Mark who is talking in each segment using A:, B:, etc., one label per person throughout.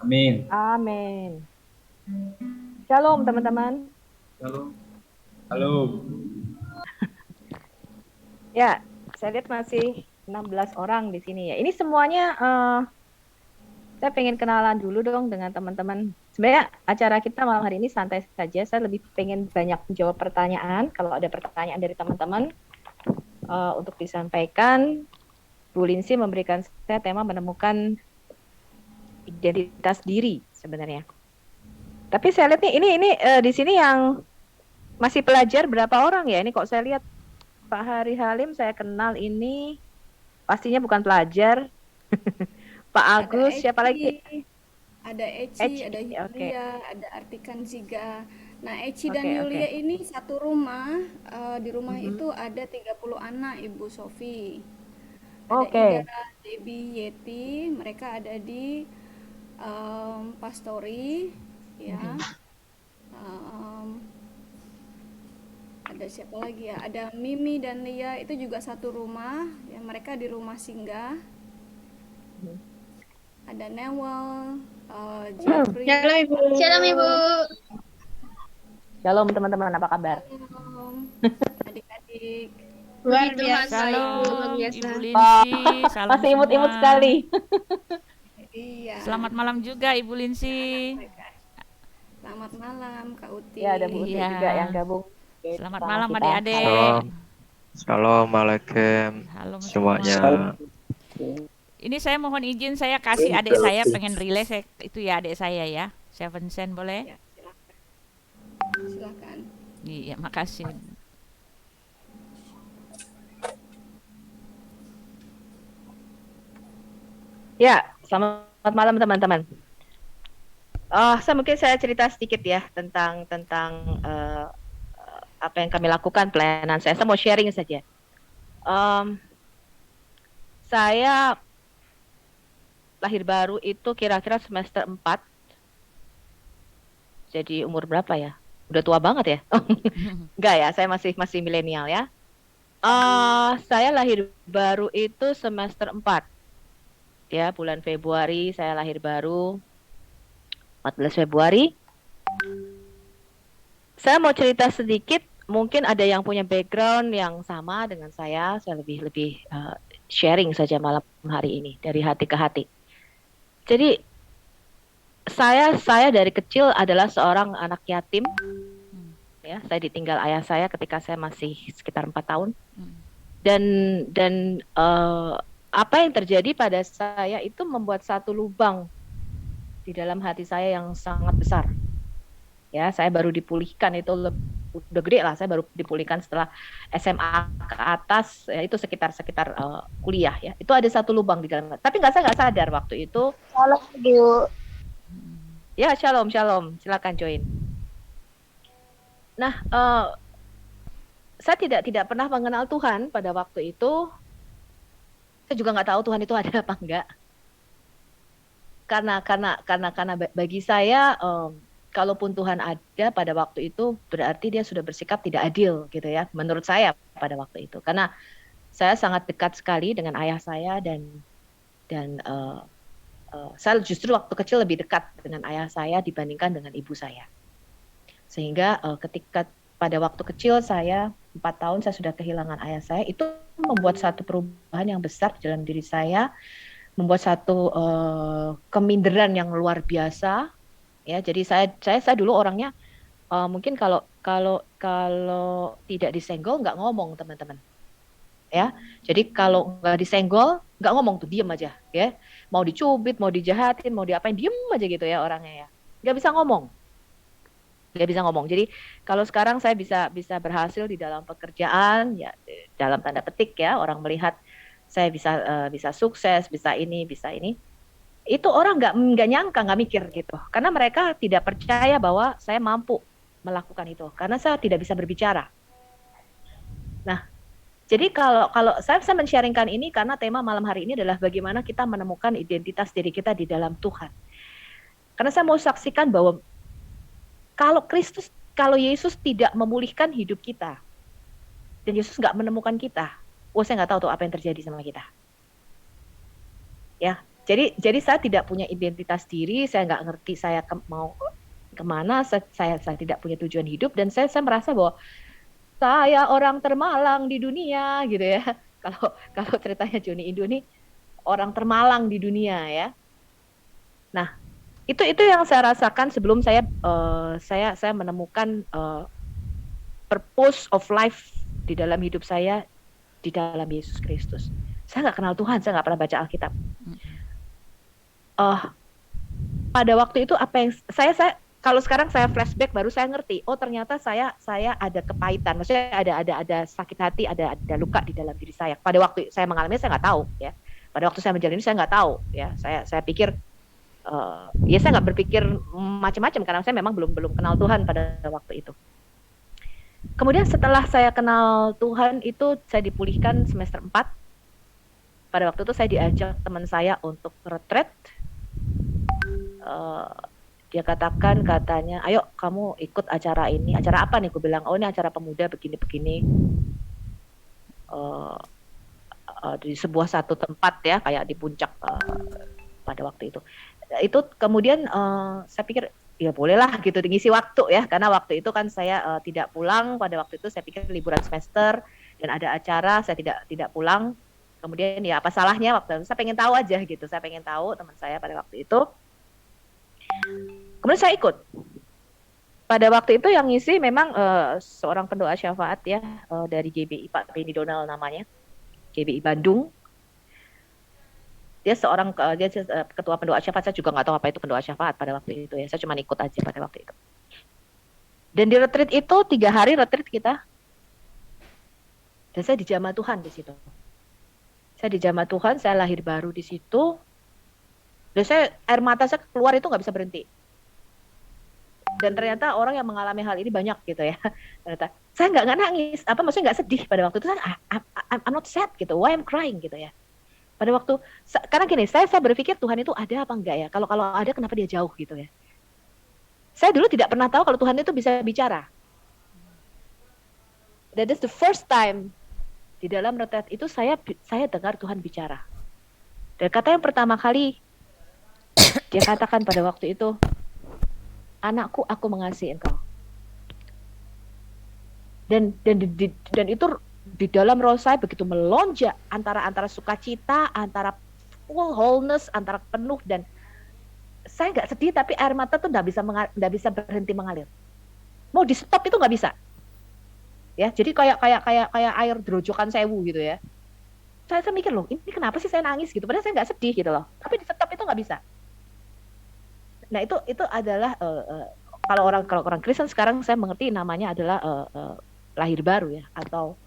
A: Amin.
B: Amin. Shalom teman-teman.
A: Halo. Halo.
B: Ya, saya lihat masih 16 orang di sini ya. Ini semuanya saya pengen kenalan dulu dong dengan teman-teman. Sebenarnya acara kita malam hari ini santai saja. Saya lebih pengen banyak menjawab pertanyaan. Kalau ada pertanyaan dari teman-teman untuk disampaikan, Bu Linsi memberikan saya tema menemukan identitas diri sebenarnya. Tapi saya lihat nih ini di sini yang masih pelajar berapa orang ya? Ini kok saya lihat Pak Hari Halim saya kenal ini pastinya bukan pelajar. Pak
C: Ada
B: Agus, siapa lagi?
C: Eci,
B: Eci.
C: ada
B: Oke,
C: Yulia, ada Artikan Ziga. Nah, Eci dan
B: oke,
C: Yulia
B: oke.
C: ini satu rumah. Di rumah
B: Mhm.
C: itu ada 30 anak, Ibu Sofi. Ada Ida,
B: Oke.
C: Debbie, Yeti. Mereka ada di Pastori, ya.
B: Mhm.
C: Em, ada siapa lagi ya? Ada Mimi dan Lia itu juga satu rumah. Ya, mereka di rumah singgah.
B: Mhm.
C: Ada Newell, Jeffrey.
D: Shalom Ibu. Shalom Ibu.
B: Shalom teman-teman, apa kabar?
C: Shalom, adik-adik.
D: Luar
E: Puji Tuhan
D: biasa Ibu,
E: baik.
D: luar
E: Shalom,
D: biasa.
E: Ibu
B: Wah,
E: Linsi. Salam
B: masih
E: semua.
B: imut-imut sekali.
C: Iya,
E: Selamat malam juga, Ibu Linsi.
C: anak-anak mereka. Selamat malam, Kak
B: Ya, ada
C: Uti.
B: Bu Uti
E: Iya.
B: juga yang gabung
E: Selamat
B: bersama
E: malam
B: kita.
E: adik-adik.
F: Salam, Assalamualaikum
E: Halo semua.
F: semuanya.
E: Ini saya mohon izin, saya kasih adik saya pengen relay itu ya adik saya ya. Seven Sen boleh?
C: Ya, silakan. Silakan.
E: Iya, makasih.
B: Ya, selamat malam teman-teman. Mungkin saya cerita sedikit ya tentang apa yang kami lakukan pelayanan saya. Saya mau sharing saja. Saya lahir baru itu kira-kira semester 4. Jadi umur berapa ya? Udah tua banget ya? Enggak ya, saya masih milenial ya. Saya lahir baru itu semester 4. Ya, bulan Februari saya lahir baru. 14 Februari. Saya mau cerita sedikit, mungkin ada yang punya background yang sama dengan saya lebih sharing saja malam hari ini dari hati ke hati. Jadi saya dari kecil adalah seorang anak yatim. Ya, saya ditinggal ayah saya ketika saya masih sekitar 4 tahun. Dan apa yang terjadi pada saya itu membuat satu lubang di dalam hati saya yang sangat besar. Ya, saya baru dipulihkan itu udah gede lah, saya baru dipulihkan setelah SMA ke atas, ya, itu sekitar kuliah ya. Itu ada satu lubang di dalam. Tapi saya nggak sadar waktu itu.
D: Shalom Ibu.
B: Ya, shalom, silakan join. Nah, saya tidak pernah mengenal Tuhan pada waktu itu. Saya juga nggak tahu Tuhan itu ada apa enggak. Karena bagi saya kalaupun Tuhan ada pada waktu itu berarti dia sudah bersikap tidak adil gitu ya, menurut saya pada waktu itu. Karena saya sangat dekat sekali dengan ayah saya dan saya justru waktu kecil lebih dekat dengan ayah saya dibandingkan dengan ibu saya. Sehingga ketika pada waktu kecil saya 4 tahun saya sudah kehilangan ayah saya, itu membuat satu perubahan yang besar dalam diri saya, membuat satu keminderan yang luar biasa. Ya, jadi saya dulu orangnya mungkin kalau tidak disenggol nggak ngomong teman-teman. Ya, jadi kalau nggak disenggol nggak ngomong tuh, diem aja ya. Mau dicubit, mau dijahatin, mau diapain, diem aja gitu ya orangnya ya. Nggak bisa ngomong. Nggak bisa ngomong. Jadi kalau sekarang saya bisa berhasil di dalam pekerjaan ya, dalam tanda petik ya, orang melihat saya bisa sukses, bisa ini, itu orang nggak nyangka, nggak mikir gitu, karena mereka tidak percaya bahwa saya mampu melakukan itu karena saya tidak bisa berbicara. Nah, jadi kalau saya men-sharingkan ini karena tema malam hari ini adalah bagaimana kita menemukan identitas diri kita di dalam Tuhan. Karena saya mau saksikan bahwa kalau Yesus tidak memulihkan hidup kita dan Yesus nggak menemukan kita, saya nggak tahu tuh apa yang terjadi sama kita. Ya, Jadi saya tidak punya identitas diri, saya nggak ngerti saya mau kemana, saya tidak punya tujuan hidup, dan saya merasa bahwa saya orang termalang di dunia gitu ya. Kalau kalau ceritanya Joni Indo nih orang termalang di dunia ya. Nah, itu yang saya rasakan sebelum saya menemukan purpose of life di dalam hidup saya di dalam Yesus Kristus. Saya nggak kenal Tuhan, saya nggak pernah baca Alkitab. Pada waktu itu apa yang saya kalau sekarang saya flashback baru saya ngerti, oh ternyata saya ada kepahitan, maksudnya ada sakit hati, ada luka di dalam diri saya. Pada waktu saya mengalaminya saya nggak tahu ya. Pada waktu saya menjalani saya nggak tahu ya. Saya pikir ya saya nggak berpikir macam-macam karena saya memang belum kenal Tuhan pada waktu itu. Kemudian setelah saya kenal Tuhan itu saya dipulihkan semester 4. Pada waktu itu saya diajak teman saya untuk retret. Dia katanya, ayo kamu ikut acara ini. Acara apa nih? Gue bilang, oh ini acara pemuda begini-begini. Di sebuah satu tempat ya, kayak di puncak pada waktu itu. Itu kemudian saya pikir, ya bolehlah gitu, ngisi waktu ya. Karena waktu itu kan saya tidak pulang. Pada waktu itu saya pikir liburan semester dan ada acara, saya tidak pulang. Kemudian ya apa salahnya waktu itu, saya pengen tahu aja gitu. Saya pengen tahu teman saya pada waktu itu. Kemudian saya ikut. Pada waktu itu yang ngisi memang seorang pendoa syafaat ya dari GBI, Pak Benny Donald namanya, GBI Bandung. Dia ketua pendoa syafaat. Saya juga nggak tahu apa itu pendoa syafaat pada waktu itu ya. Saya cuma ikut aja pada waktu itu. Dan di retreat itu 3 hari retreat kita. Dan saya dijamah Tuhan di situ. Saya dijamah Tuhan, saya lahir baru di situ. Dan air mata saya keluar itu nggak bisa berhenti. Dan ternyata orang yang mengalami hal ini banyak gitu ya. Ternyata saya nggak nangis, maksudnya nggak sedih pada waktu itu. I'm not sad gitu. Why I'm crying gitu ya. Pada waktu karena gini, saya berpikir Tuhan itu ada apa enggak ya? Kalau ada kenapa dia jauh gitu ya? Saya dulu tidak pernah tahu kalau Tuhan itu bisa bicara. That is the first time di dalam retret itu saya dengar Tuhan bicara. Dan kata yang pertama kali dia katakan pada waktu itu, anakku, aku mengasihi engkau. Dan itu di dalam roh saya begitu melonjak antara sukacita, antara full wholeness, antara penuh, dan saya nggak sedih tapi air mata tuh nggak bisa berhenti mengalir. Mau di stop itu nggak bisa. Ya, jadi kayak air drojokan sewu gitu ya. Saya mikir loh, ini kenapa sih saya nangis gitu? Padahal saya nggak sedih gitu loh. Tapi di stop itu nggak bisa. Nah itu adalah kalau orang Kristen sekarang saya mengerti namanya adalah lahir baru ya, atau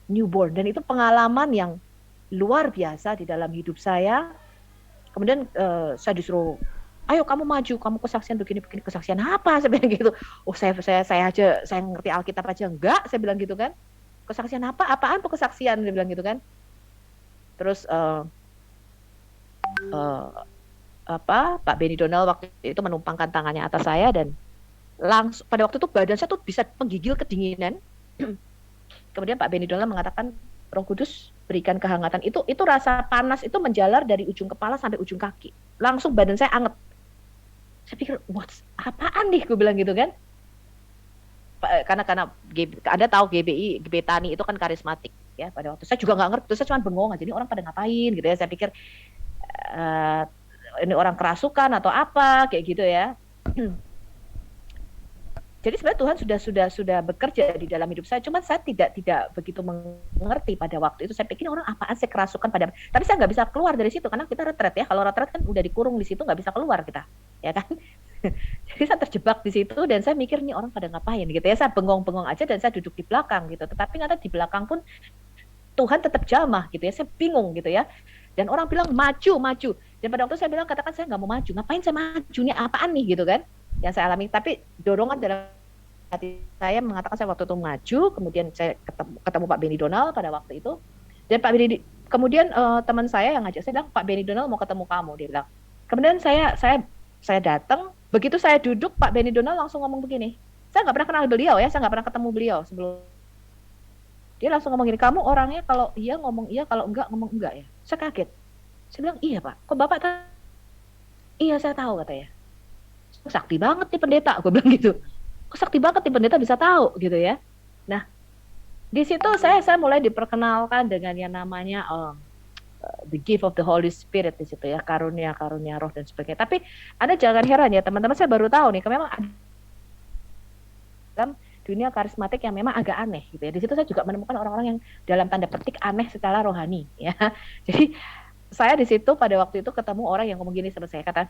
B: newborn. Dan itu pengalaman yang luar biasa di dalam hidup saya. Kemudian saya disuruh, ayo kamu maju, kamu kesaksian begini, kesaksian apa? Saya bilang gitu. Oh saya aja, saya ngerti Alkitab aja enggak, saya bilang gitu kan. Kesaksian apa? Apaan tuh kesaksian? Dia bilang gitu kan. Terus Pak Benny Donald waktu itu menumpangkan tangannya atas saya, dan langsung pada waktu itu badan saya tuh bisa menggigil kedinginan. Kemudian Pak Benny Donald mengatakan, Roh Kudus berikan kehangatan. Itu rasa panas itu menjalar dari ujung kepala sampai ujung kaki. Langsung badan saya anget. Saya pikir, apaan nih? Gue bilang gitu kan. Karena Anda tahu GBI Tani itu kan karismatik ya. Pada waktu saya juga nggak ngerti, saya cuma bengong aja, ini orang pada ngapain gitu ya. Saya pikir ini orang kerasukan atau apa kayak gitu ya. Jadi sebenarnya Tuhan sudah bekerja di dalam hidup saya, cuman saya tidak begitu mengerti pada waktu itu. Saya pikir orang apaan, saya kerasukan tapi saya nggak bisa keluar dari situ karena kita retret ya. Kalau retret kan udah dikurung di situ, nggak bisa keluar kita, ya kan? Jadi saya terjebak di situ dan saya mikir nih orang pada ngapain gitu ya. Saya bengong-bengong aja dan saya duduk di belakang gitu. Tetapi ternyata di belakang pun Tuhan tetap jamah gitu ya. Saya bingung gitu ya. Dan orang bilang maju. Dan pada waktu saya bilang, katakan saya nggak mau maju. Ngapain saya maju, nih apaan nih gitu kan? Yang saya alami. Tapi dorongan dalam hati saya mengatakan saya waktu itu maju. Kemudian saya ketemu Pak Benny Donald pada waktu itu. Dan Pak Benny, kemudian teman saya yang ngajak saya bilang, Pak Benny Donald mau ketemu kamu, dia bilang. Kemudian saya datang. Begitu saya duduk, Pak Benny Donald langsung ngomong begini. Saya nggak pernah kenal beliau ya, saya nggak pernah ketemu beliau sebelum. Dia langsung ngomong gini, kamu orangnya kalau iya ngomong iya, kalau enggak ngomong enggak ya. Saya kaget. Saya bilang, iya Pak, kok Bapak tahu? Iya saya tahu katanya. Sakti banget nih pendeta, gue bilang gitu. Kok sakti banget nih pendeta bisa tahu gitu ya. Nah, di situ saya mulai diperkenalkan dengan yang namanya the gift of the Holy Spirit di situ ya, karunia roh dan sebagainya. Tapi Anda jangan heran ya teman-teman, saya baru tahu nih, memang ada dalam dunia karismatik yang memang agak aneh gitu ya. Di situ saya juga menemukan orang-orang yang dalam tanda petik aneh secara rohani ya. Jadi saya di situ pada waktu itu ketemu orang yang ngomong gini sama saya, kata,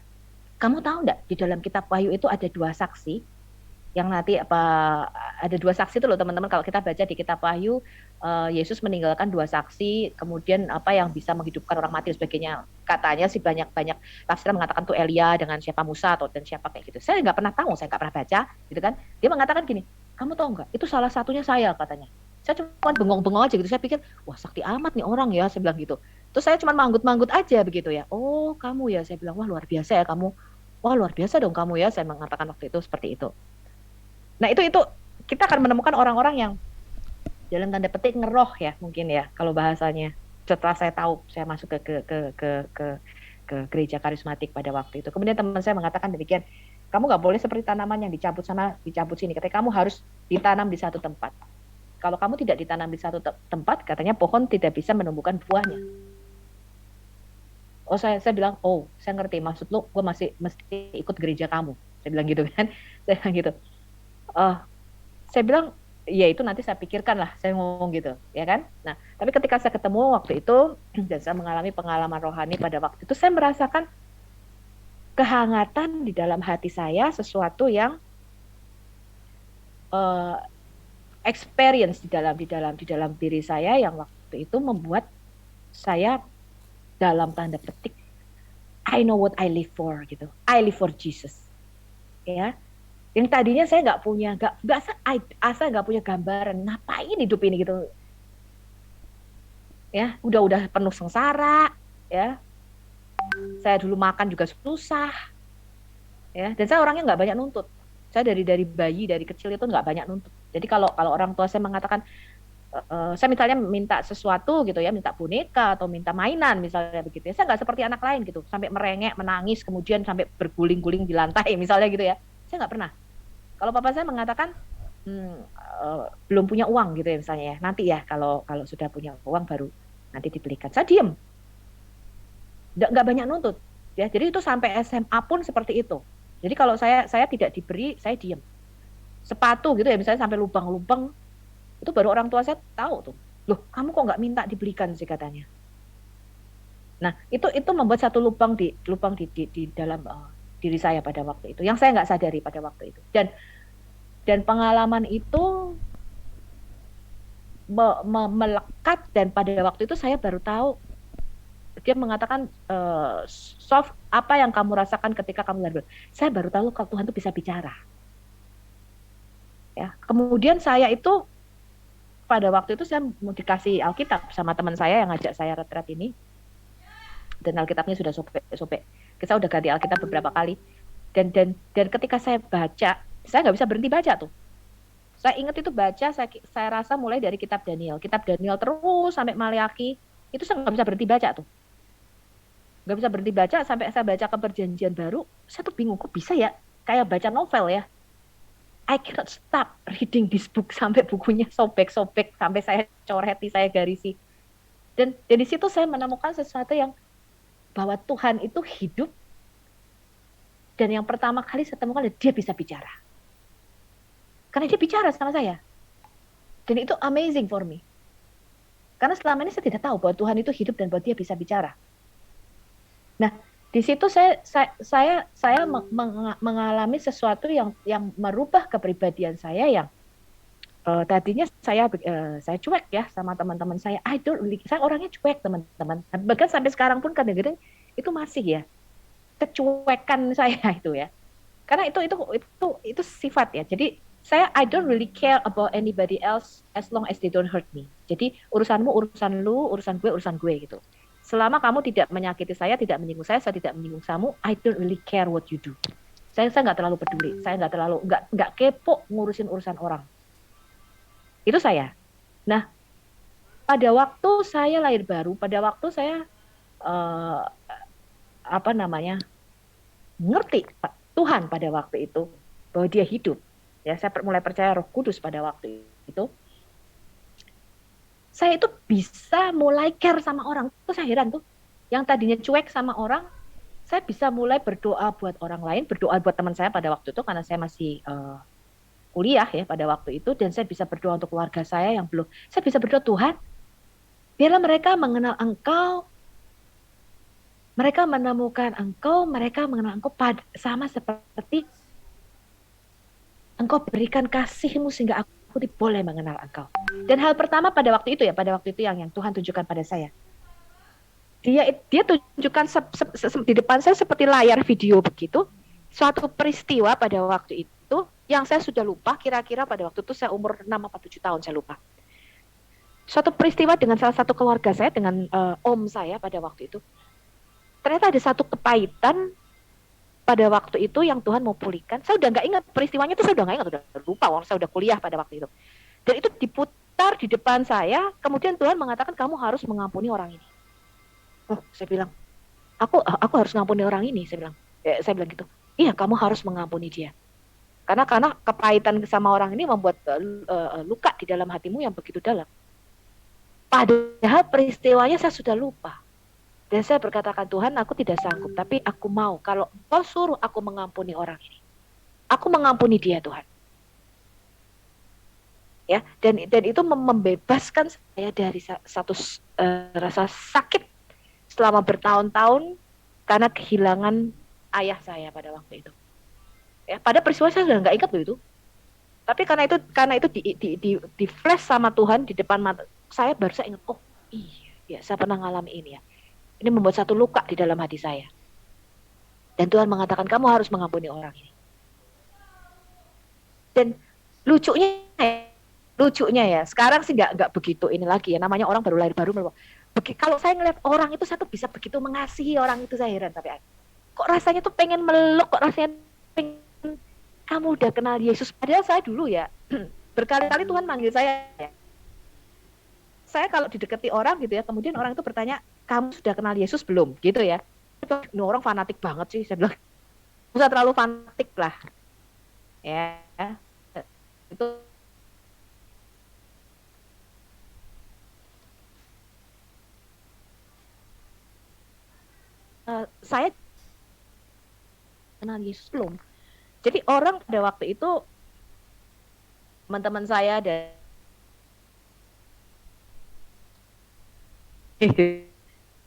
B: kamu tahu enggak di dalam kitab Wahyu itu ada 2 saksi yang nanti ada 2 saksi itu loh teman-teman, kalau kita baca di kitab Wahyu Yesus meninggalkan 2 saksi, kemudian apa yang bisa menghidupkan orang mati dan sebagainya. Katanya sih banyak tafsir mengatakan tuh Elia dengan siapa Musa atau dan siapa kayak gitu. Saya nggak pernah tahu, saya nggak pernah baca gitu kan. Dia mengatakan gini, kamu tahu nggak? Itu salah satunya saya katanya. Saya cuma bengong-bengong aja gitu. Saya pikir, wah sakti amat nih orang ya, saya bilang gitu. Terus saya cuma manggut-manggut aja begitu ya. Oh kamu ya, saya bilang, wah luar biasa ya kamu. Wah luar biasa dong kamu ya, saya mengatakan waktu itu seperti itu. Nah itu kita akan menemukan orang-orang yang dalam tanda petik ngeroh ya mungkin ya kalau bahasanya. Setelah saya tahu, saya masuk ke gereja karismatik pada waktu itu. Kemudian teman saya mengatakan demikian, kamu nggak boleh seperti tanaman yang dicabut sana, dicabut sini. Katanya kamu harus ditanam di satu tempat. Kalau kamu tidak ditanam di satu tempat, katanya pohon tidak bisa menumbuhkan buahnya. Oh saya bilang, oh saya ngerti maksud lu, gue masih mesti ikut gereja kamu. Saya bilang gitu kan, saya bilang gitu. Saya bilang, ya itu nanti saya pikirkan lah, saya ngomong gitu, ya kan. Nah, tapi ketika saya ketemu waktu itu, dan saya mengalami pengalaman rohani pada waktu itu, saya merasakan kehangatan di dalam hati saya, sesuatu yang experience di dalam diri saya yang waktu itu membuat saya dalam tanda petik, I know what I live for gitu, I live for Jesus, ya. Yang tadinya saya nggak punya gambaran ngapain hidup ini gitu, ya udah penuh sengsara, ya saya dulu makan juga susah, ya dan saya orangnya nggak banyak nuntut, saya dari bayi dari kecil itu nggak banyak nuntut. Jadi kalau orang tua saya mengatakan saya misalnya minta sesuatu gitu ya, minta boneka atau minta mainan misalnya begitu ya, saya nggak seperti anak lain gitu sampai merengek menangis kemudian sampai berguling-guling di lantai misalnya gitu ya, saya nggak pernah. Kalau papa saya mengatakan belum punya uang gitu ya misalnya ya, nanti ya kalau sudah punya uang baru nanti dibelikan, saya diem, nggak banyak nuntut ya. Jadi itu sampai SMA pun seperti itu. Jadi kalau saya tidak diberi, saya diem. Sepatu gitu ya misalnya sampai lubang-lubang, itu baru orang tua saya tahu tuh, loh kamu kok nggak minta dibelikan sih katanya. Nah itu membuat satu lubang di dalam diri saya pada waktu itu, yang saya nggak sadari pada waktu itu. Dan pengalaman itu melekat, dan pada waktu itu saya baru tahu, dia mengatakan soft, apa yang kamu rasakan ketika kamu lahir. Saya baru tahu kalau Tuhan itu bisa bicara. Ya, kemudian saya itu pada waktu itu saya mau dikasih Alkitab sama teman saya yang ngajak saya retret ini, dan Alkitabnya sudah sobek. Kita udah ganti Alkitab beberapa kali, dan ketika saya baca, saya nggak bisa berhenti baca tuh. Saya ingat itu baca, saya rasa mulai dari kitab Daniel terus sampai Maleaki, itu saya nggak bisa berhenti baca tuh. Nggak bisa berhenti baca sampai saya baca ke Perjanjian Baru, saya tuh bingung kok bisa ya, kayak baca novel ya. I cannot stop reading this book sampai bukunya sobek-sobek, sampai saya coreti, saya garisi. Dan di situ saya menemukan sesuatu yang bahwa Tuhan itu hidup, dan yang pertama kali saya temukan dia bisa bicara. Karena dia bicara sama saya. Dan itu amazing for me. Karena selama ini saya tidak tahu bahwa Tuhan itu hidup dan bahwa dia bisa bicara. Nah, di situ saya mengalami sesuatu yang merubah kepribadian saya yang tadinya saya cuek ya sama teman-teman saya. Saya orangnya cuek teman-teman. Bahkan sampai sekarang pun kadang-kadang itu masih ya kecuekan saya itu ya. Karena itu sifat ya. Jadi I don't really care about anybody else as long as they don't hurt me. Jadi urusanmu urusan lu, urusan gue gitu. Selama kamu tidak menyakiti saya, tidak menyinggung saya tidak menyinggung kamu, I don't really care what you do. Saya nggak terlalu peduli, saya nggak kepo ngurusin urusan orang. Itu saya. Nah, pada waktu saya lahir baru, pada waktu saya eh, apa namanya, ngerti Tuhan pada waktu itu bahwa Dia hidup. Ya, saya mulai percaya Roh Kudus pada waktu itu. Saya itu bisa mulai care sama orang. Itu saya heran tuh. Yang tadinya cuek sama orang, saya bisa mulai berdoa buat orang lain, berdoa buat teman saya pada waktu itu karena saya masih kuliah ya pada waktu itu, dan saya bisa berdoa untuk keluarga saya yang belum. Saya bisa berdoa, Tuhan, biarlah mereka mengenal Engkau, mereka menemukan Engkau, mereka mengenal Engkau sama seperti Engkau berikan kasih-Mu sehingga aku boleh mengenal Engkau. Dan hal pertama pada waktu itu yang Tuhan tunjukkan pada saya. Dia tunjukkan di depan saya seperti layar video begitu, suatu peristiwa pada waktu itu yang saya sudah lupa, kira-kira pada waktu itu saya umur 6 atau 7 tahun, saya lupa. Suatu peristiwa dengan salah satu keluarga saya, dengan om saya pada waktu itu. Ternyata ada satu kepahitan pada waktu itu yang Tuhan mau pulihkan. Saya udah nggak ingat peristiwanya itu, saya udah nggak ingat, udah lupa, saya udah kuliah pada waktu itu. Dan itu diputar di depan saya, kemudian Tuhan mengatakan kamu harus mengampuni orang ini. Oh, saya bilang, aku harus ngampuni orang ini, saya bilang gitu. Iya, kamu harus mengampuni dia. Karena kepahitan sama orang ini membuat luka di dalam hatimu yang begitu dalam. Padahal peristiwanya saya sudah lupa. Dan saya berkatakan, Tuhan, aku tidak sanggup, tapi aku mau. Kalau Kau suruh aku mengampuni orang ini, aku mengampuni dia, Tuhan. Ya, dan itu membebaskan saya dari satu rasa sakit selama bertahun-tahun karena kehilangan ayah saya pada waktu itu. Ya, pada peristiwa saya sudah nggak ingat loh itu. Tapi karena itu di flash sama Tuhan di depan mata saya, baru saya ingat, oh iya, saya pernah ngalami ini ya. Ini membuat satu luka di dalam hati saya. Dan Tuhan mengatakan kamu harus mengampuni orang ini. Dan lucunya ya, sekarang sih nggak begitu ini lagi ya, namanya orang baru lahir baru. Kalau saya ngeliat orang itu, saya tuh bisa begitu mengasihi orang itu, saya heran. Tapi kok rasanya tuh pengen meluk, kok rasanya pengen, kamu udah kenal Yesus. Padahal saya dulu ya, berkali-kali Tuhan manggil saya ya. Saya kalau didekati orang gitu ya, kemudian orang itu bertanya, kamu sudah kenal Yesus belum? Gitu ya. Ini orang fanatik banget sih, saya bilang. Nggak usah terlalu fanatik lah. Ya, itu saya kenal Yesus belum. Jadi orang pada waktu itu, teman-teman saya dan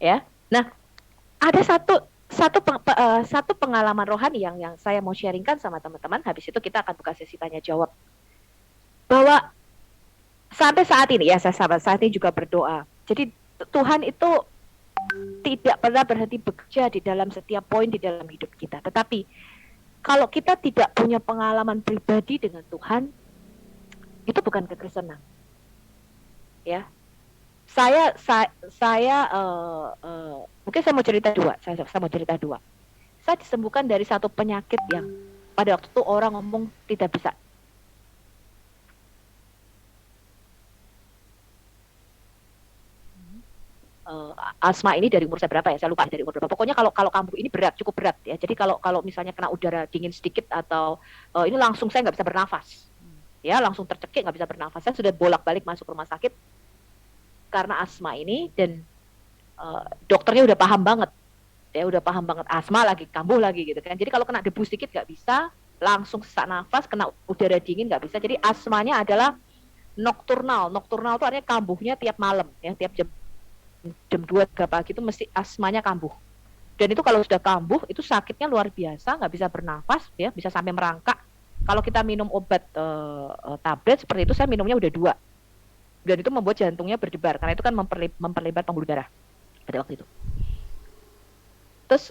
B: ya. Nah, ada satu pengalaman rohani yang saya mau sharingkan sama teman-teman. Habis itu kita akan buka sesi tanya jawab. Bahwa sampai saat ini ya, saya saat ini juga berdoa. Jadi Tuhan itu tidak pernah berhenti bekerja di dalam setiap poin di dalam hidup kita. Tetapi kalau kita tidak punya pengalaman pribadi dengan Tuhan, itu bukan kekristenan. Ya. Saya mungkin saya mau cerita dua. Saya disembuhkan dari satu penyakit yang pada waktu itu orang ngomong tidak bisa. Asma ini dari umur saya berapa ya? Saya lupa dari umur berapa. Pokoknya kalau kambuh ini berat, cukup berat ya. Jadi kalau misalnya kena udara dingin sedikit atau ini langsung saya nggak bisa bernafas. Ya, langsung tercekik, nggak bisa bernafas. Saya sudah bolak-balik masuk rumah sakit karena asma ini, dan dokternya udah paham banget. Ya, udah paham banget asma lagi, kambuh lagi gitu kan. Jadi kalau kena debu sedikit nggak bisa, langsung sesak nafas, kena udara dingin nggak bisa. Jadi asmanya adalah nokturnal. Nokturnal itu artinya kambuhnya tiap malam ya, tiap jam 2 pagi itu mesti asmanya kambuh. Dan itu kalau sudah kambuh itu sakitnya luar biasa, nggak bisa bernafas ya, bisa sampai merangkak. Kalau kita minum obat tablet seperti itu, saya minumnya udah 2. Dan itu membuat jantungnya berdebar karena itu kan memperlebar pembuluh darah pada waktu itu. Terus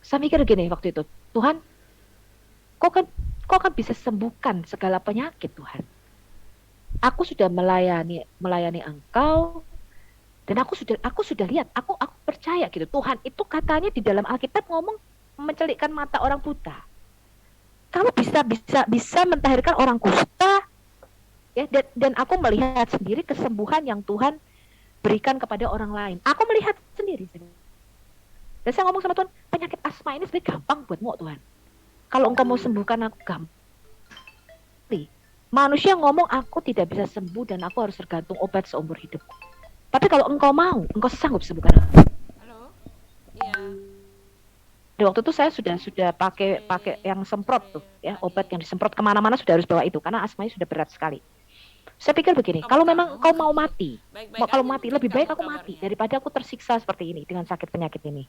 B: saya mikir gini waktu itu, Tuhan, kok kan bisa sembuhkan segala penyakit, Tuhan. Aku sudah melayani Engkau, dan aku sudah lihat, aku percaya gitu. Tuhan itu katanya di dalam Alkitab ngomong mencelikkan mata orang buta. Kamu bisa mentahirkan orang kusta, ya, dan aku melihat sendiri kesembuhan yang Tuhan berikan kepada orang lain. Aku melihat sendiri sendiri. Dan saya ngomong sama Tuhan, penyakit asma ini sebenarnya gampang buatmu Tuhan. Kalau engkau mau sembuhkan aku, gampang. Manusia ngomong aku tidak bisa sembuh dan aku harus tergantung obat seumur hidupku. Tapi kalau engkau mau, engkau sanggup sembuhkan aku.
E: Halo. Iya.
B: Di waktu itu saya sudah pakai yang semprot tuh, ya, obat yang disemprot kemana-mana sudah harus bawa itu karena asmanya sudah berat sekali. Saya pikir begini, kalau memang engkau mau mati, kalau mati lebih baik aku mati daripada aku tersiksa seperti ini dengan sakit penyakit ini.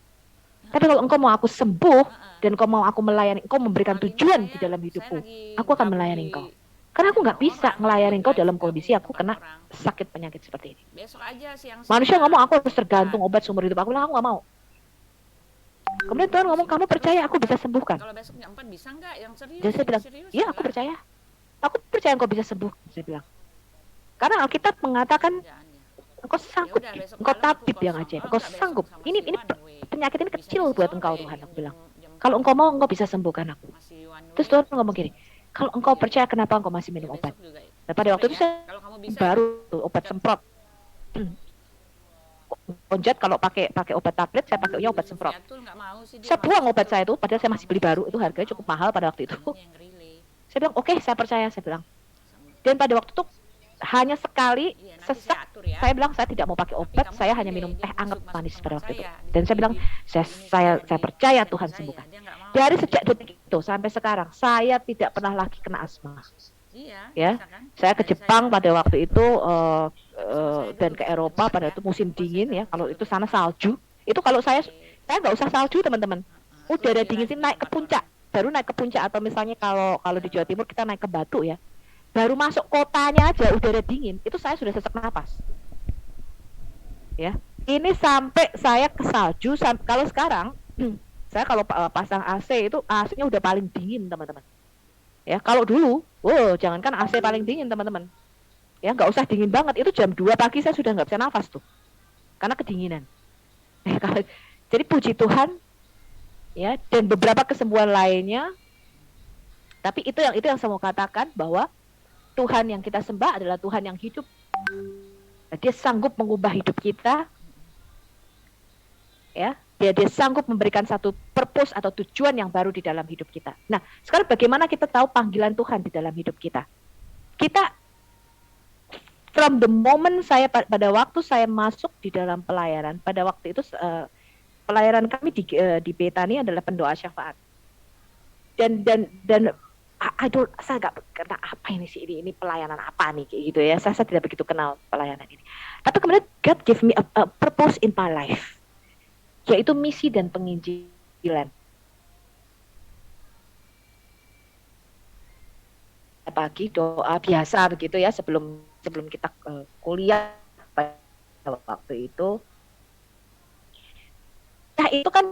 B: Tapi kalau engkau mau aku sembuh dan engkau mau aku melayani, engkau memberikan tujuan di dalam hidupku, aku akan melayani engkau. Karena aku nggak bisa melayani engkau dalam kondisi aku kena sakit penyakit seperti ini.
E: Besok aja siang.
B: Manusia ngomong aku harus tergantung obat seumur hidup. Aku bilang aku nggak mau. Kemudian Tuhan ngomong kamu percaya aku bisa sembuhkan.
E: Kalau besok jam 4 bisa nggak yang serius?
B: Jadi saya bilang, iya aku percaya. Aku percaya engkau bisa sembuh. Saya bilang. Karena Alkitab mengatakan engkau sanggup, engkau tabib yang ajaib, engkau sanggup. Ini penyakit ini kecil buat engkau Tuhan. Aku bilang. Kalau engkau mau engkau bisa sembuhkan aku. Terus Tuhan ngomong gini, kalau engkau percaya kenapa engkau masih minum obat? Nah, pada waktu itu saya baru obat semprot. Konjat kalau pakai obat tablet, saya pakainya obat semprot. Saya buang obat saya itu, padahal saya masih beli baru, itu harganya cukup mahal pada waktu itu. Saya bilang, oke, saya percaya, saya bilang. Dan pada waktu itu hanya sekali sesak, saya bilang saya tidak mau pakai obat, saya hanya minum teh anget manis pada waktu itu. Dan saya bilang, saya percaya Tuhan sembuhkan. Dari sejak detik itu sampai sekarang, saya tidak pernah lagi kena asma. Ya, saya ke Jepang pada waktu itu dan ke Eropa pada itu musim dingin ya. Kalau itu sana salju, itu kalau saya nggak usah salju teman-teman. Udara dingin sih naik ke puncak, baru naik ke puncak atau misalnya kalau di Jawa Timur kita naik ke Batu ya, baru masuk kotanya aja udara dingin, itu saya sudah sesak napas. Ya, ini sampai saya ke salju. Kalau sekarang saya kalau pasang AC itu AC-nya udah paling dingin teman-teman. Ya, kalau dulu, jangankan AC paling dingin teman-teman. Ya, nggak usah dingin banget. Itu jam 2 pagi saya sudah nggak bisa nafas tuh, karena kedinginan. Jadi puji Tuhan, ya. Dan beberapa kesembuhan lainnya. Tapi itu yang saya mau katakan bahwa Tuhan yang kita sembah adalah Tuhan yang hidup. Dia sanggup mengubah hidup kita. Ya. Dia sanggup memberikan satu purpose atau tujuan yang baru di dalam hidup kita. Nah, sekarang bagaimana kita tahu panggilan Tuhan di dalam hidup kita? Kita, from the moment pada waktu saya masuk di dalam pelayanan, pada waktu itu pelayanan kami di Betani adalah pendoa syafaat. Dan saya nggak kena apa ini sih, ini pelayanan apa nih kayak gitu ya. Saya tidak begitu kenal pelayanan ini. Tapi kemudian God give me a purpose in my life, yaitu misi dan penginjilan. Pagi doa biasa begitu ya sebelum kita kuliah pada waktu itu. Nah itu kan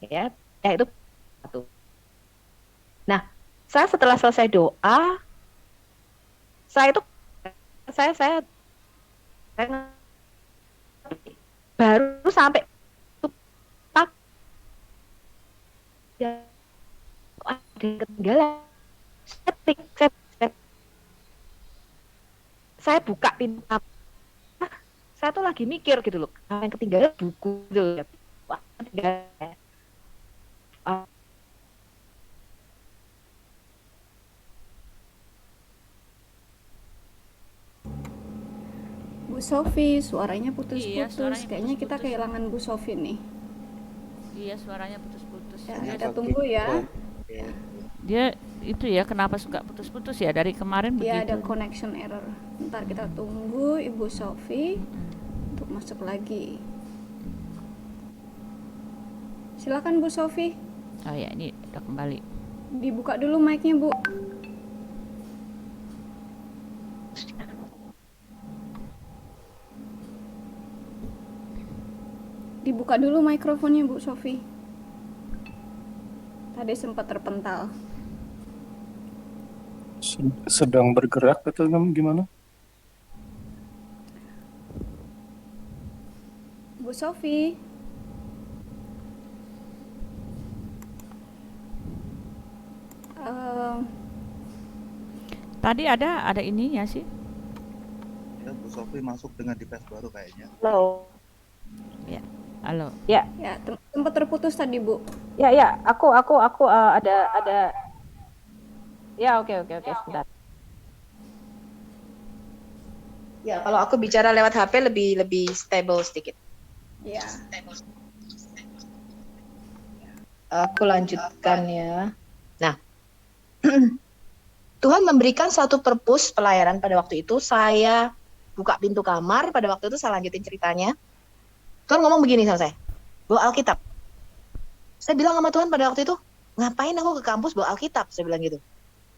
B: ya itu satu. Nah saya setelah selesai doa, saya baru sampai ya ada ketinggalan. Saya buka pintu, saya tuh lagi mikir gitu loh, yang ketinggalan buku gitu.
C: Bu Sofi, suaranya putus-putus.
E: suaranya
C: Kayaknya kita
E: putus-putus.
C: kehilangan Bu Sofi nih.
E: Iya, suaranya putus-putus.
C: Ya, kita tunggu ya.
E: Dia itu ya kenapa suka putus-putus ya dari kemarin
C: Ya,
E: begitu.
C: ada connection error. Ntar kita tunggu Ibu Sofi untuk masuk lagi. Silakan Bu Sofi,
E: Oh ya, ini udah kembali.
C: dibuka dulu mic-nya Bu. Dibuka dulu mikrofonnya Bu Sofi. Tadi sempat terpental.
F: Sedang bergerak atau gimana?
C: Bu Sofi.
E: Tadi ada ininya sih.
G: Ya, Bu Sofi masuk dengan device baru kayaknya.
B: Halo.
E: Ya, halo.
C: Ya, tempat terputus tadi, Bu.
B: Ya, aku ada. Ya, oke, sebentar. Ya, kalau aku bicara lewat HP lebih stable sedikit.
C: Ya.
B: Aku lanjutkan ya. Nah, Tuhan memberikan satu purpose pelayanan pada waktu itu. Saya buka pintu kamar pada waktu itu, saya lanjutin ceritanya. Tuhan ngomong begini sama saya, bawa Alkitab. Saya bilang sama Tuhan pada waktu itu, ngapain aku ke kampus bawa Alkitab? Saya bilang gitu.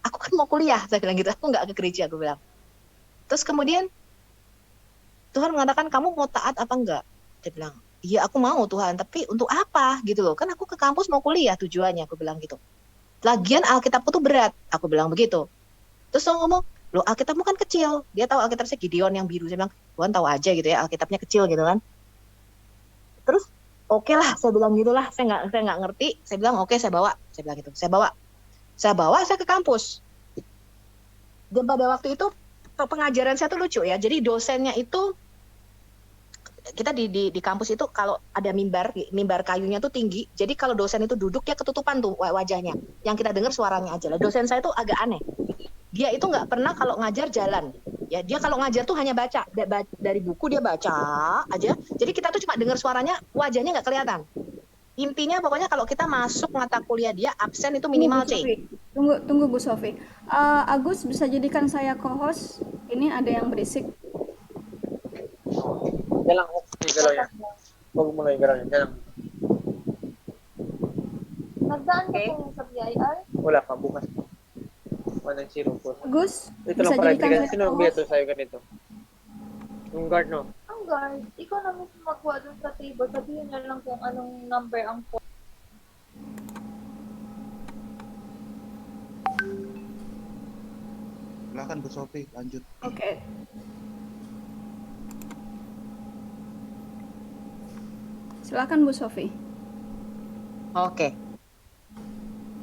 B: Aku kan mau kuliah, saya bilang gitu. Aku nggak ke gereja, aku bilang. Terus kemudian Tuhan mengatakan, kamu mau taat apa enggak? Dia bilang, iya aku mau Tuhan, tapi untuk apa gitu loh. Kan aku ke kampus mau kuliah tujuannya, aku bilang gitu. Lagian Alkitabku tuh berat, aku bilang begitu. Terus dia ngomong, loh Alkitabmu kan kecil. Dia tahu Alkitab saya Gideon yang biru. Saya bilang, Tuhan tahu aja gitu ya, Alkitabnya kecil gitu kan. Terus oke lah, saya bilang gitulah. Saya nggak ngerti. Saya bilang oke, saya bawa. Saya bilang gitu. Saya bawa, saya ke kampus. Dan pada waktu itu pengajaran saya tuh lucu ya. Jadi dosennya itu, kita di kampus itu kalau ada mimbar kayunya tuh tinggi. Jadi kalau dosen itu duduk dia ketutupan tuh wajahnya. Yang kita dengar suaranya aja lah. Dosen saya tuh agak aneh. Dia itu nggak pernah kalau ngajar jalan. Ya, dia kalau ngajar tuh hanya baca. Dari buku dia baca aja. Jadi kita tuh cuma dengar suaranya, wajahnya nggak kelihatan. Intinya pokoknya kalau kita masuk mata kuliah dia absen itu minimal C.
C: Tunggu Bu Sofi. Agus bisa jadikan saya co-host. Ini ada yang berisik.
A: Jalan galaw ya. Huwag mo lang galaw yan. Jalan.
D: Nagdaan ka kung sa BIR?
A: Wala pa, bukas. 1-0
C: Agus,
A: Ito
C: bisa
A: lang pala,
C: jadikan
A: bigyan
C: saya
A: sino
C: co-host.
A: to sa'yo ganito? Yung guard, no?
D: Ang guard, ikaw na mismo magkuha dun sa table. Sabihin na lang kung anong number ang phone.
G: Silakan Bu Sofi, lanjut.
C: Oke. Silakan Bu Sofi.
B: Oke.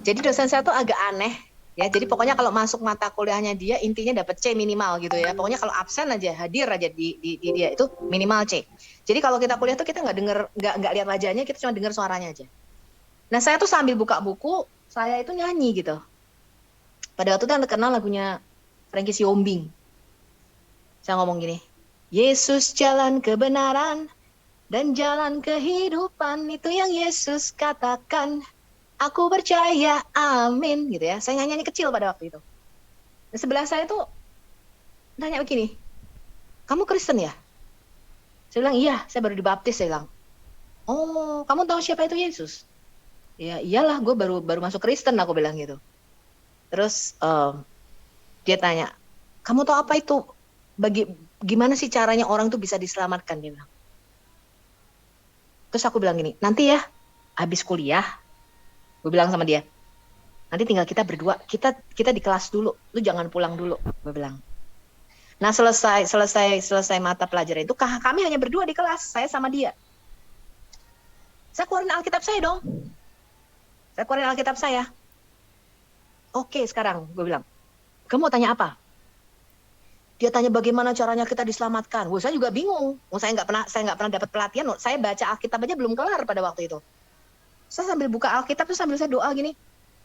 B: Jadi dosen saya tuh agak aneh ya. Jadi pokoknya kalau masuk mata kuliahnya dia intinya dapat C minimal gitu ya. Pokoknya kalau absen aja, hadir aja di dia itu minimal C. Jadi kalau kita kuliah tuh kita nggak lihat wajahnya, kita cuma dengar suaranya aja. Nah, saya tuh sambil buka buku, saya itu nyanyi gitu. Pada waktu itu kan terkenal lagunya Frankie Siombing. Saya ngomong gini, Yesus jalan kebenaran dan jalan kehidupan, itu yang Yesus katakan. Aku percaya, amin, gitu ya. Saya nyanyi kecil pada waktu itu. Di sebelah saya tuh nanya begini, kamu Kristen ya? Saya bilang, iya, saya baru dibaptis, saya bilang. Oh, kamu tahu siapa itu Yesus? Ya iyalah, gue baru masuk Kristen, aku bilang gitu. Terus dia tanya, kamu tahu apa itu? Gimana sih caranya orang tuh bisa diselamatkan? Dia bilang. Terus aku bilang gini, nanti ya, habis kuliah, gue bilang sama dia, nanti tinggal kita berdua, kita di kelas dulu, lu jangan pulang dulu, gue bilang. Nah selesai mata pelajaran itu, kami hanya berdua di kelas, saya sama dia. Saya keluarin Alkitab saya dong. Saya keluarin Alkitab saya. Oke, sekarang gue bilang, kamu mau tanya apa? Dia tanya bagaimana caranya kita diselamatkan. Saya juga bingung. Saya nggak pernah dapat pelatihan. Saya baca Alkitab aja belum kelar pada waktu itu. Saya sambil buka Alkitab tuh sambil saya doa gini,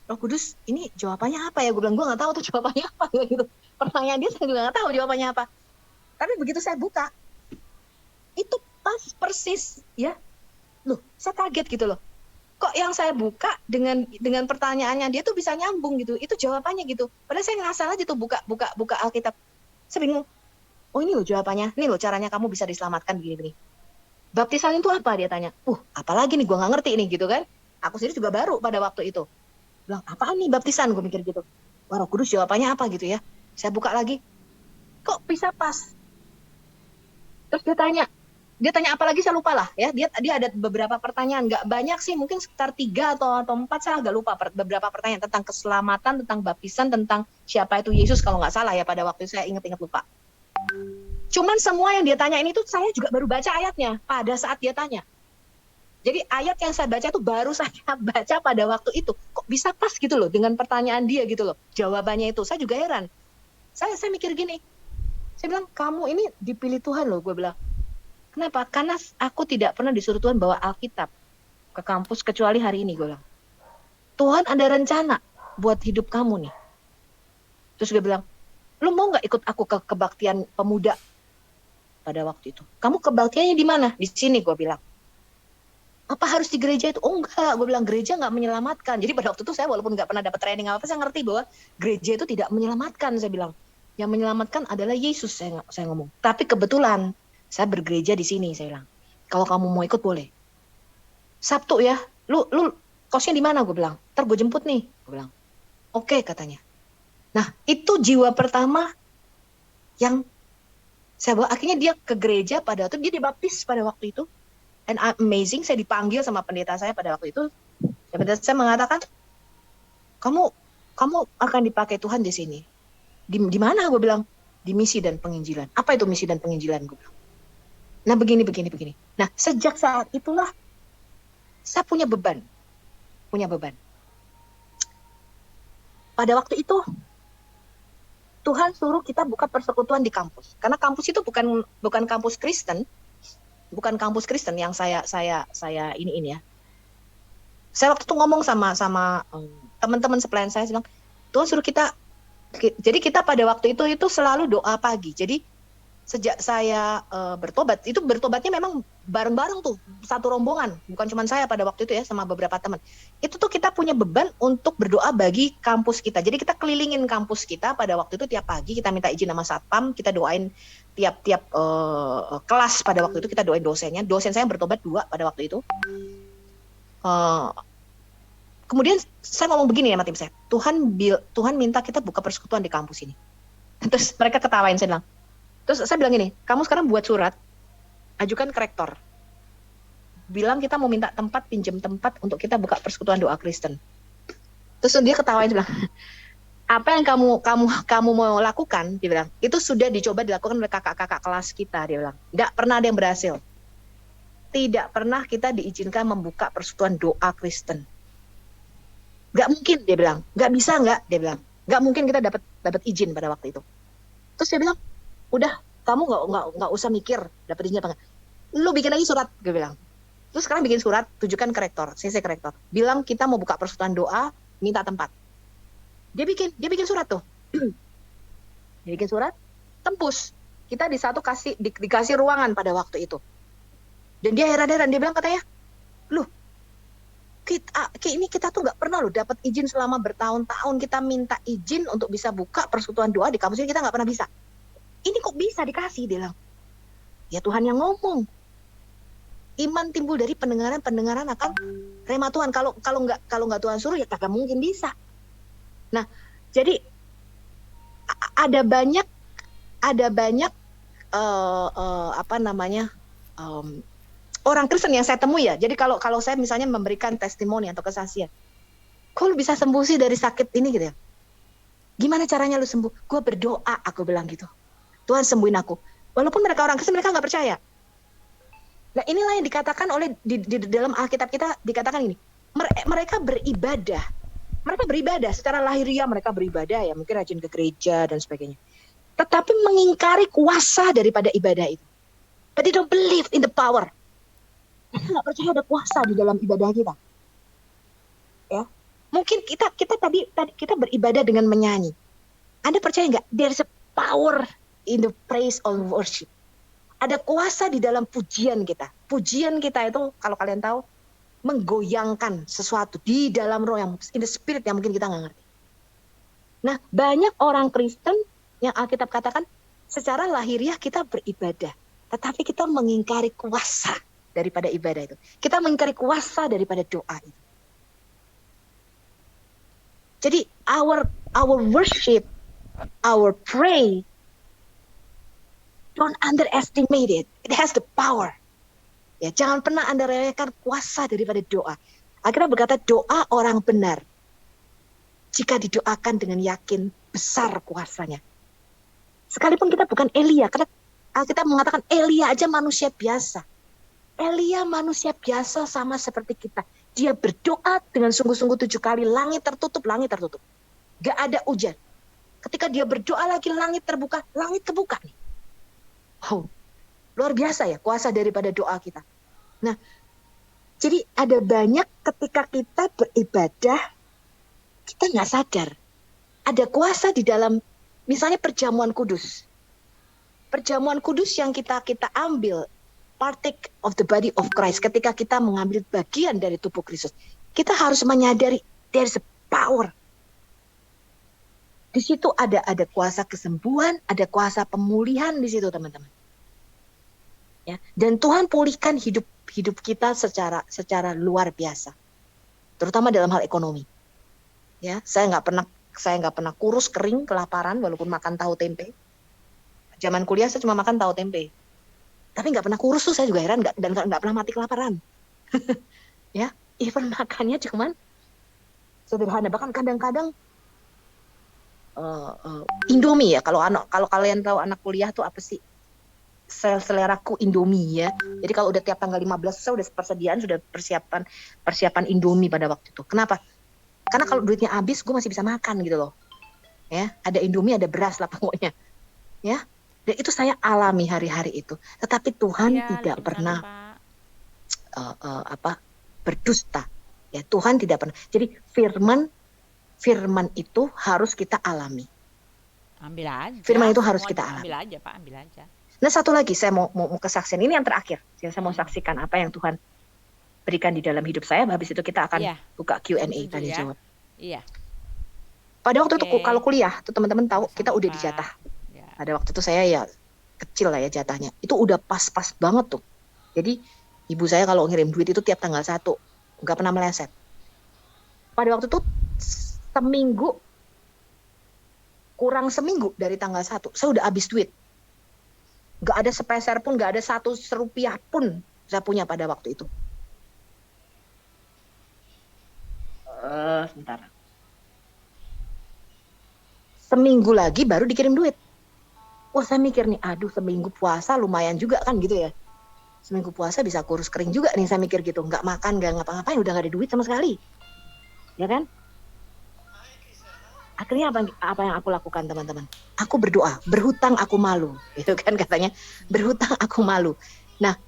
B: Roh Kudus, ini jawabannya apa ya? Gue bilang, gue nggak tahu tuh jawabannya apa gitu. Pertanyaan dia saya juga nggak tahu jawabannya apa. Tapi begitu saya buka, itu pas persis ya. Loh, saya kaget gitu loh. Kok yang saya buka dengan pertanyaannya dia tuh bisa nyambung gitu. Itu jawabannya gitu. Padahal saya ngasal aja tuh buka Alkitab. Saya bingung. Oh ini loh jawabannya. Ini loh caranya kamu bisa diselamatkan begini-begini. Baptisan itu apa? Dia tanya. Apalagi nih, gue nggak ngerti nih gitu kan. Aku sendiri juga baru pada waktu itu. Bilang, apaan nih baptisan? Gue mikir gitu. Wah, Roh Kudus jawabannya apa gitu ya. Saya buka lagi. Kok bisa pas? Terus dia tanya apa lagi saya lupa lah ya. Dia ada beberapa pertanyaan, nggak banyak sih, mungkin sekitar 3 atau 4, saya agak lupa beberapa pertanyaan tentang keselamatan, tentang baptisan, tentang siapa itu Yesus kalau nggak salah ya, pada waktu itu saya ingat lupa. Cuman semua yang dia tanya ini tuh saya juga baru baca ayatnya pada saat dia tanya. Jadi ayat yang saya baca itu baru saya baca pada waktu itu. Kok bisa pas gitu loh dengan pertanyaan dia gitu loh. Jawabannya itu saya juga heran. Saya mikir gini. Saya bilang, kamu ini dipilih Tuhan loh, gue bilang. Kenapa? Karena aku tidak pernah disuruh Tuhan bawa Alkitab ke kampus kecuali hari ini, gue bilang. Tuhan ada rencana buat hidup kamu nih. Terus dia bilang, lu mau nggak ikut aku ke kebaktian pemuda pada waktu itu? Kamu kebaktiannya di mana? Di sini, gue bilang. Apa harus di gereja itu? Oh enggak, gue bilang gereja nggak menyelamatkan. Jadi pada waktu itu saya walaupun nggak pernah dapat training apa-apa, saya ngerti bahwa gereja itu tidak menyelamatkan, saya bilang. Yang menyelamatkan adalah Yesus, saya ngomong. Tapi kebetulan saya bergereja di sini, saya bilang. Kalau kamu mau ikut boleh. Sabtu ya, lu kosnya di mana? Gue bilang. Ntar gue jemput nih, gue bilang. Oke, katanya. Nah, itu jiwa pertama yang saya bawa. Akhirnya dia ke gereja pada waktu, dia dibaptis pada waktu itu. And amazing, saya dipanggil sama pendeta saya pada waktu itu. Pendeta saya mengatakan, kamu akan dipakai Tuhan di sini. Di mana? Gue bilang, di misi dan penginjilan. Apa itu misi dan penginjilan? Gue bilang. Nah, begini. Nah, sejak saat itulah saya punya beban. Pada waktu itu Tuhan suruh kita buka persekutuan di kampus. Karena kampus itu bukan kampus Kristen. Bukan kampus Kristen yang saya ini ya. Saya waktu itu ngomong sama teman-teman sepelayan saya bilang, Tuhan suruh kita, jadi kita pada waktu itu selalu doa pagi. Jadi sejak saya bertobat, itu bertobatnya memang bareng-bareng tuh, satu rombongan, bukan cuma saya pada waktu itu ya, sama beberapa teman. Itu tuh kita punya beban untuk berdoa bagi kampus kita. Jadi kita kelilingin kampus kita pada waktu itu tiap pagi, kita minta izin sama satpam, kita doain tiap kelas pada waktu itu, kita doain dosennya. Dosen saya bertobat 2 pada waktu itu. Kemudian saya ngomong begini ya sama tim saya, Tuhan minta kita buka persekutuan di kampus ini. Terus mereka ketawain, saya bilang. Terus saya bilang gini, kamu sekarang buat surat, ajukan ke rektor. Bilang kita mau minta tempat, pinjam tempat untuk kita buka persekutuan doa Kristen. Terus dia ketawain, dia bilang, apa yang kamu mau lakukan, dia bilang, itu sudah dicoba dilakukan oleh kakak-kakak kelas kita, dia bilang. Nggak pernah ada yang berhasil. Tidak pernah kita diizinkan membuka persekutuan doa Kristen. Nggak mungkin, dia bilang. Nggak bisa, dia bilang. Nggak mungkin kita dapat izin pada waktu itu. Terus dia bilang, udah, kamu nggak usah mikir dapat izin apa nggak. Lu bikin lagi surat, gue bilang. Terus sekarang bikin surat, tujukan ke rektor, CC ke rektor. Bilang kita mau buka persekutuan doa, minta tempat. Dia bikin surat tuh. Dia bikin surat, tembus. Kita dikasih ruangan pada waktu itu. Dan dia heran-heran, dia bilang katanya, loh, kita tuh nggak pernah loh dapat izin selama bertahun-tahun. Kita minta izin untuk bisa buka persekutuan doa di kampus ini, kita nggak pernah bisa. Ini kok bisa dikasih, dia bilang. Ya Tuhan yang ngomong. Iman timbul dari pendengaran akan rema Tuhan. Kalau nggak Tuhan suruh ya kagak mungkin bisa. Nah, jadi ada banyak orang Kristen yang saya temui ya. Jadi kalau saya misalnya memberikan testimoni atau kesaksian, kok lu bisa sembuh sih dari sakit ini gitu ya? Gimana caranya lu sembuh? Gue berdoa, aku bilang gitu. Tuhan sembuhin aku. Walaupun mereka orang Kristen, mereka nggak percaya. Nah inilah yang dikatakan oleh di dalam Alkitab kita, dikatakan ini. Mereka beribadah. Mereka beribadah secara lahiriah, mereka beribadah ya, mungkin rajin ke gereja dan sebagainya. Tetapi mengingkari kuasa daripada ibadah itu. But they don't believe in the power. Mereka nggak percaya ada kuasa di dalam ibadah kita. Ya, mungkin kita tadi kita beribadah dengan menyanyi. Anda percaya nggak? There's a power in the praise or worship. Ada kuasa di dalam pujian kita. Pujian kita itu kalau kalian tahu menggoyangkan sesuatu di dalam roh yang in the spirit yang mungkin kita nggak ngerti. Nah, banyak orang Kristen yang Alkitab katakan secara lahiriah kita beribadah, tetapi kita mengingkari kuasa daripada ibadah itu. Kita mengingkari kuasa daripada doa itu. Jadi our worship, our pray, don't underestimate it. It has the power. Ya, jangan pernah Anda remehkan kuasa daripada doa. Akhirnya berkata doa orang benar. Jika didoakan dengan yakin, besar kuasanya. Sekalipun kita bukan Elia, karena Alkitab mengatakan Elia aja manusia biasa. Elia manusia biasa sama seperti kita. Dia berdoa dengan sungguh-sungguh 7 kali, langit tertutup. Gak ada hujan. Ketika dia berdoa lagi, langit terbuka, langit kebuka nih. Oh. Luar biasa ya kuasa daripada doa kita. Nah, jadi ada banyak ketika kita beribadah, kita nggak sadar. Ada kuasa di dalam, misalnya perjamuan kudus. Perjamuan kudus yang kita ambil, partake of the body of Christ, ketika kita mengambil bagian dari tubuh Kristus. Kita harus menyadari, there's a power. Di situ ada kuasa kesembuhan, ada kuasa pemulihan di situ teman-teman. Ya, dan Tuhan pulihkan hidup kita secara luar biasa, terutama dalam hal ekonomi. Ya, saya nggak pernah kurus kering kelaparan walaupun makan tahu tempe. Zaman kuliah saya cuma makan tahu tempe, tapi nggak pernah kurus tuh, saya juga heran, dan nggak pernah mati kelaparan. Ya, even makannya cuman sederhana, bahkan kadang-kadang Indomie ya. Kalau kalian tahu anak kuliah tuh apa sih? Seleraku Indomie ya. Jadi kalau udah tiap tanggal 15 saya udah sudah persiapan Indomie pada waktu itu. Kenapa? Karena kalau duitnya habis gue masih bisa makan gitu loh. Ya, ada Indomie, ada beras lah pokoknya. Ya. Dan itu saya alami hari-hari itu. Tetapi Tuhan tidak pernah berdusta. Ya, Tuhan tidak pernah. Jadi firman itu harus kita alami.
E: Ambil aja.
B: Firman itu harus kita alami.
E: Ambil aja, Pak, ambil aja.
B: Nah, satu lagi saya mau kesaksian, ini yang terakhir. Saya mau saksikan apa yang Tuhan berikan di dalam hidup saya. Habis itu kita akan buka Q&A tanya jawab.
E: Iya.
B: Pada waktu itu kalau kuliah, tuh teman-teman tahu kita udah dijatah.
E: Ya.
B: Pada waktu itu saya ya kecil lah ya jatahnya. Itu udah pas-pas banget tuh. Jadi ibu saya kalau ngirim duit itu tiap tanggal 1, nggak pernah meleset. Pada waktu itu kurang seminggu dari tanggal 1, saya udah habis duit. Gak ada sepeser pun, gak ada 1 rupiah pun saya punya pada waktu itu. Sebentar. Seminggu lagi baru dikirim duit. Wah, saya mikir nih, aduh seminggu puasa lumayan juga kan gitu ya. Seminggu puasa bisa kurus kering juga nih, saya mikir gitu. Gak makan, gak ngapa-ngapain, udah gak ada duit sama sekali. Ya kan? Akhirnya apa yang aku lakukan teman-teman? Aku berdoa, berhutang aku malu, gitu kan katanya, berhutang aku malu. Nah,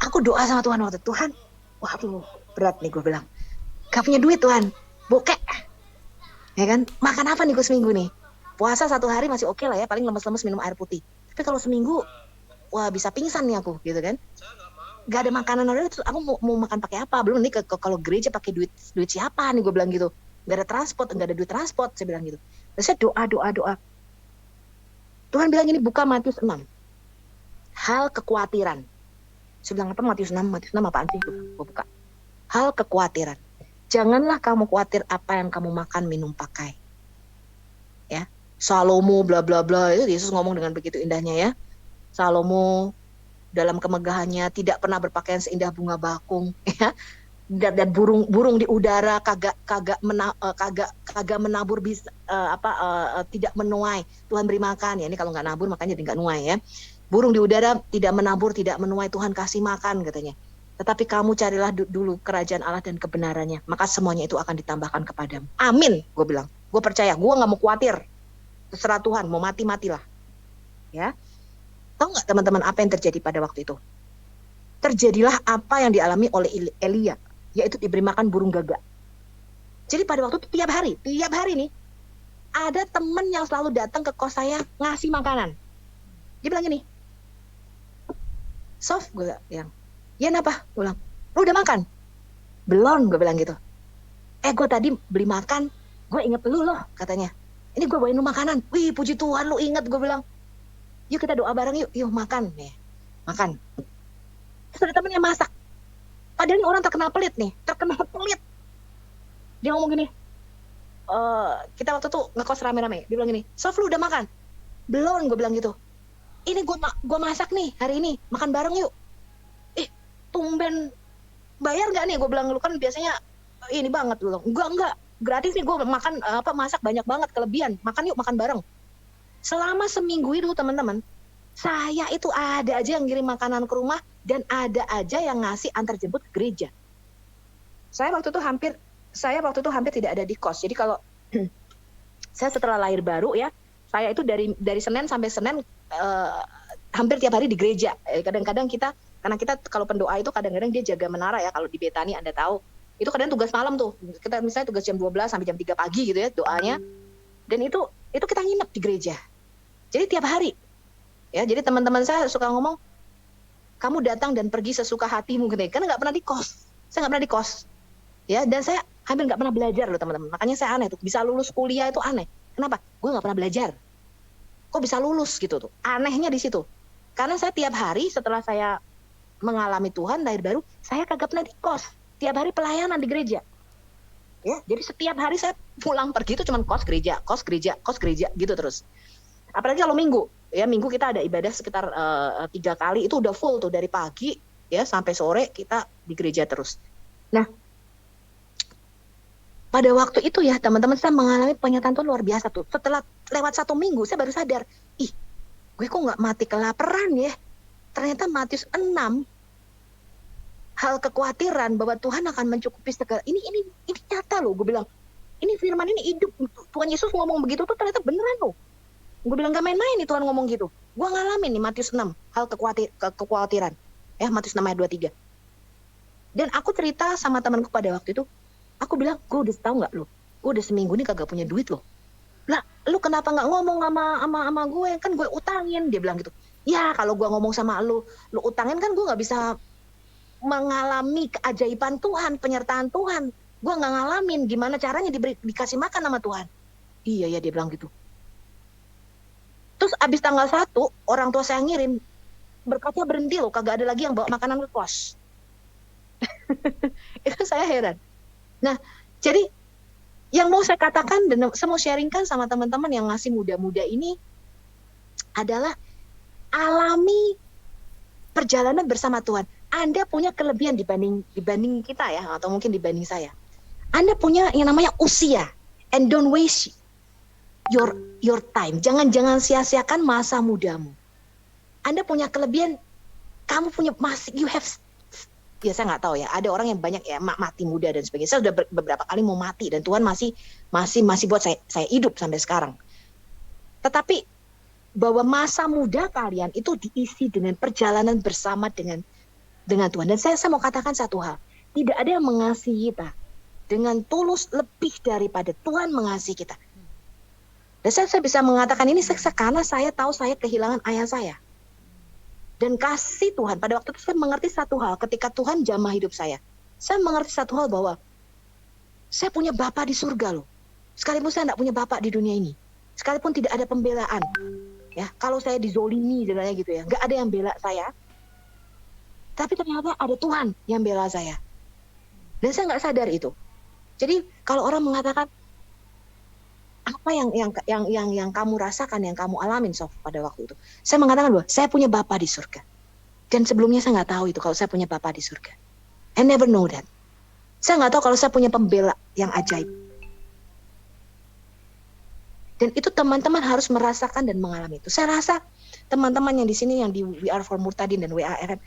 B: aku doa sama Tuhan waktu Tuhan, waduh berat nih gue bilang, gak punya duit Tuhan, bokek, ya kan? Makan apa nih gue seminggu nih? Puasa 1 hari masih oke lah ya, paling lemes-lemes minum air putih. Tapi kalau seminggu, wah bisa pingsan nih aku, gitu kan? Gak ada makanan, terus aku mau makan pakai apa? Belum nih kalau gereja pakai duit siapa nih gue bilang gitu. Gak ada transport, gak ada duit transport, saya bilang gitu. Terus saya doa. Tuhan bilang ini, buka Matius 6. Hal kekhawatiran. Saya bilang apa Matius 6? Matius 6 apaan sih? Gue buka. Hal kekhawatiran. Janganlah kamu khawatir apa yang kamu makan, minum, pakai. Ya. Salomo bla bla bla, itu Yesus ngomong dengan begitu indahnya ya. Salomo dalam kemegahannya tidak pernah berpakaian seindah bunga bakung, ya. Dan burung di udara kagak menabur tidak menuai, Tuhan beri makan ya. Ini kalau nggak nabur makanya jadi nggak nuai ya. Burung di udara tidak menabur, tidak menuai, Tuhan kasih makan katanya. Tetapi kamu carilah dulu kerajaan Allah dan kebenarannya, maka semuanya itu akan ditambahkan kepadamu. Amin, gue bilang. Gue percaya, gue nggak mau khawatir. Terserah Tuhan, mau matilah. Ya, tahu nggak teman-teman apa yang terjadi pada waktu itu? Terjadilah apa yang dialami oleh Elia, yaitu diberi makan burung gagak. Jadi pada waktu itu tiap hari nih, ada temen yang selalu datang ke kos saya ngasih makanan. Dia bilang gini, Sof, gue bilang, ya kenapa? Gue bilang, lu udah makan? Belum, gue bilang gitu. Gue tadi beli makan, gue inget lu loh katanya. Ini gue bawain lu makanan. Wih, puji Tuhan lu inget, gue bilang. Yuk kita doa bareng yuk makan. Nih, makan. Terus ada temen yang masak. Padahal orang terkenal pelit. Dia ngomong gini, kita waktu itu ngekos rame-rame. Dia bilang gini, Sof lu udah makan? Belum, gue bilang gitu. Ini gue masak nih hari ini, makan bareng yuk. Tumben bayar nggak nih? Gue bilang, lu kan biasanya ini banget. Gue bilang, enggak, gratis nih gue makan masak banyak banget kelebihan. Makan yuk, makan bareng. Selama seminggu itu teman-teman, saya itu ada aja yang ngirim makanan ke rumah dan ada aja yang ngasih antar jemput ke gereja. Saya waktu itu hampir tidak ada di kos. Jadi kalau saya setelah lahir baru ya, saya itu dari Senin sampai Senin hampir tiap hari di gereja. Kadang-kadang karena kita kalau pendoa itu kadang-kadang dia jaga menara ya, kalau di Betani Anda tahu. Itu kadang tugas malam tuh. Kita misalnya tugas jam 12 sampai jam 3 pagi gitu ya doanya. Dan itu kita nginep di gereja. Jadi tiap hari. Ya, jadi teman-teman saya suka ngomong, kamu datang dan pergi sesuka hatimu gitu. Karena nggak pernah di kos. Saya nggak pernah di kos. Ya, dan saya hampir nggak pernah belajar loh teman-teman. Makanya saya aneh tuh, bisa lulus kuliah itu aneh. Kenapa? Gue nggak pernah belajar. Kok bisa lulus gitu tuh? Anehnya di situ. Karena saya tiap hari setelah saya mengalami Tuhan lahir baru, saya kagak pernah di kos. Tiap hari pelayanan di gereja. Ya, jadi setiap hari saya pulang pergi itu cuma kos gereja gitu terus. Apalagi kalau minggu, ya minggu kita ada ibadah sekitar 3 kali, itu udah full tuh dari pagi ya sampai sore kita di gereja terus. Nah, pada waktu itu ya teman-teman saya mengalami penyataan Tuhan luar biasa tuh. Setelah lewat 1 minggu saya baru sadar, gue kok nggak mati kelaparan ya. Ternyata Matius 6 hal kekhawatiran bahwa Tuhan akan mencukupi segala ini nyata loh. Gue bilang ini firman ini hidup. Tuhan Yesus ngomong begitu tuh ternyata beneran loh. Gue bilang gak main-main nih Tuhan ngomong gitu. Gue ngalamin nih Matius 6 hal kekhawatiran. Ya Matius 6 ayat 23. Dan aku cerita sama temanku pada waktu itu. Aku bilang, gue udah tahu nggak lo? Gue udah seminggu ini kagak punya duit loh. Lah, lu kenapa nggak ngomong sama gue? Kan gue utangin. Dia bilang gitu. Ya kalau gue ngomong sama lu utangin kan gue nggak bisa mengalami keajaiban Tuhan, penyertaan Tuhan. Gue nggak ngalamin gimana caranya dikasih makan sama Tuhan. Iya ya dia bilang gitu. Terus abis tanggal 1 orang tua saya ngirim berkatnya berhenti loh, kagak ada lagi yang bawa makanan ke kos. Itu saya heran. Nah jadi yang mau saya katakan dan saya mau sharingkan sama teman-teman yang masih muda-muda ini adalah alami perjalanan bersama Tuhan. Anda punya kelebihan dibanding kita ya, atau mungkin dibanding saya. Anda punya yang namanya usia, and don't waste your time. Jangan sia-siakan masa mudamu. Anda punya kelebihan, kamu punya ya saya nggak tahu ya. Ada orang yang banyak ya mati muda dan sebagainya. Saya sudah beberapa kali mau mati dan Tuhan masih buat saya hidup sampai sekarang. Tetapi bahwa masa muda kalian itu diisi dengan perjalanan bersama dengan Tuhan. Dan saya mau katakan satu hal. Tidak ada yang mengasihi kita dengan tulus lebih daripada Tuhan mengasihi kita. Dan saya bisa mengatakan ini karena saya tahu saya kehilangan ayah saya. Dan kasih Tuhan, pada waktu itu saya mengerti satu hal. Ketika Tuhan jamah hidup saya mengerti satu hal bahwa saya punya Bapa di surga loh. Sekalipun saya tidak punya Bapa di dunia ini. Sekalipun tidak ada pembelaan. Ya, kalau saya dizolimi istilahnya gitu ya, nggak ada yang bela saya. Tapi ternyata ada Tuhan yang bela saya. Dan saya nggak sadar itu. Jadi kalau orang mengatakan apa yang kamu rasakan, yang kamu alamin Sof pada waktu itu, saya mengatakan bahwa saya punya Bapa di surga. Dan sebelumnya saya nggak tahu itu kalau saya punya Bapa di surga. I never know that. Saya nggak tahu kalau saya punya pembela yang ajaib. Dan itu teman-teman harus merasakan dan mengalami itu. Saya rasa teman-teman yang di sini yang di We Are For Murtadin dan WARM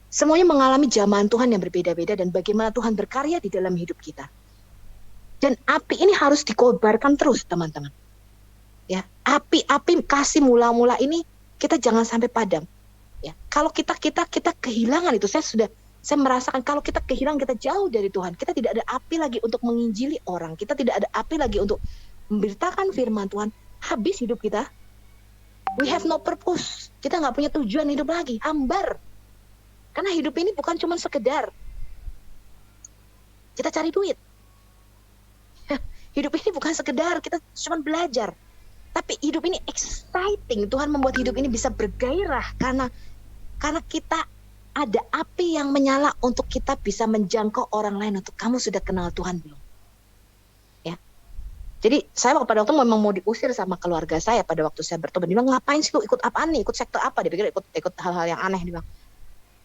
B: semuanya mengalami zaman Tuhan yang berbeda-beda dan bagaimana Tuhan berkarya di dalam hidup kita. Dan api ini harus dikobarkan terus, teman-teman. Ya, api kasih mula-mula ini kita jangan sampai padam. Ya, kalau kita kehilangan itu, saya merasakan kalau kita kehilangan, kita jauh dari Tuhan. Kita tidak ada api lagi untuk menginjili orang. Kita tidak ada api lagi untuk memberitakan firman Tuhan. Habis hidup kita. We have no purpose. Kita nggak punya tujuan hidup lagi. Hambar. Karena hidup ini bukan cuma sekedar kita cari duit. Hidup ini bukan sekedar kita cuma belajar. Tapi hidup ini exciting. Tuhan membuat hidup ini bisa bergairah. Karena kita ada api yang menyala untuk kita bisa menjangkau orang lain. Untuk kamu sudah kenal Tuhan belum? Ya. Jadi saya pada waktu memang mau diusir sama keluarga saya pada waktu saya bertobat. Dia bilang, ngapain sih lu ikut apaan nih? Ikut sekte apa? Dia pikir ikut hal-hal yang aneh. Dia bilang.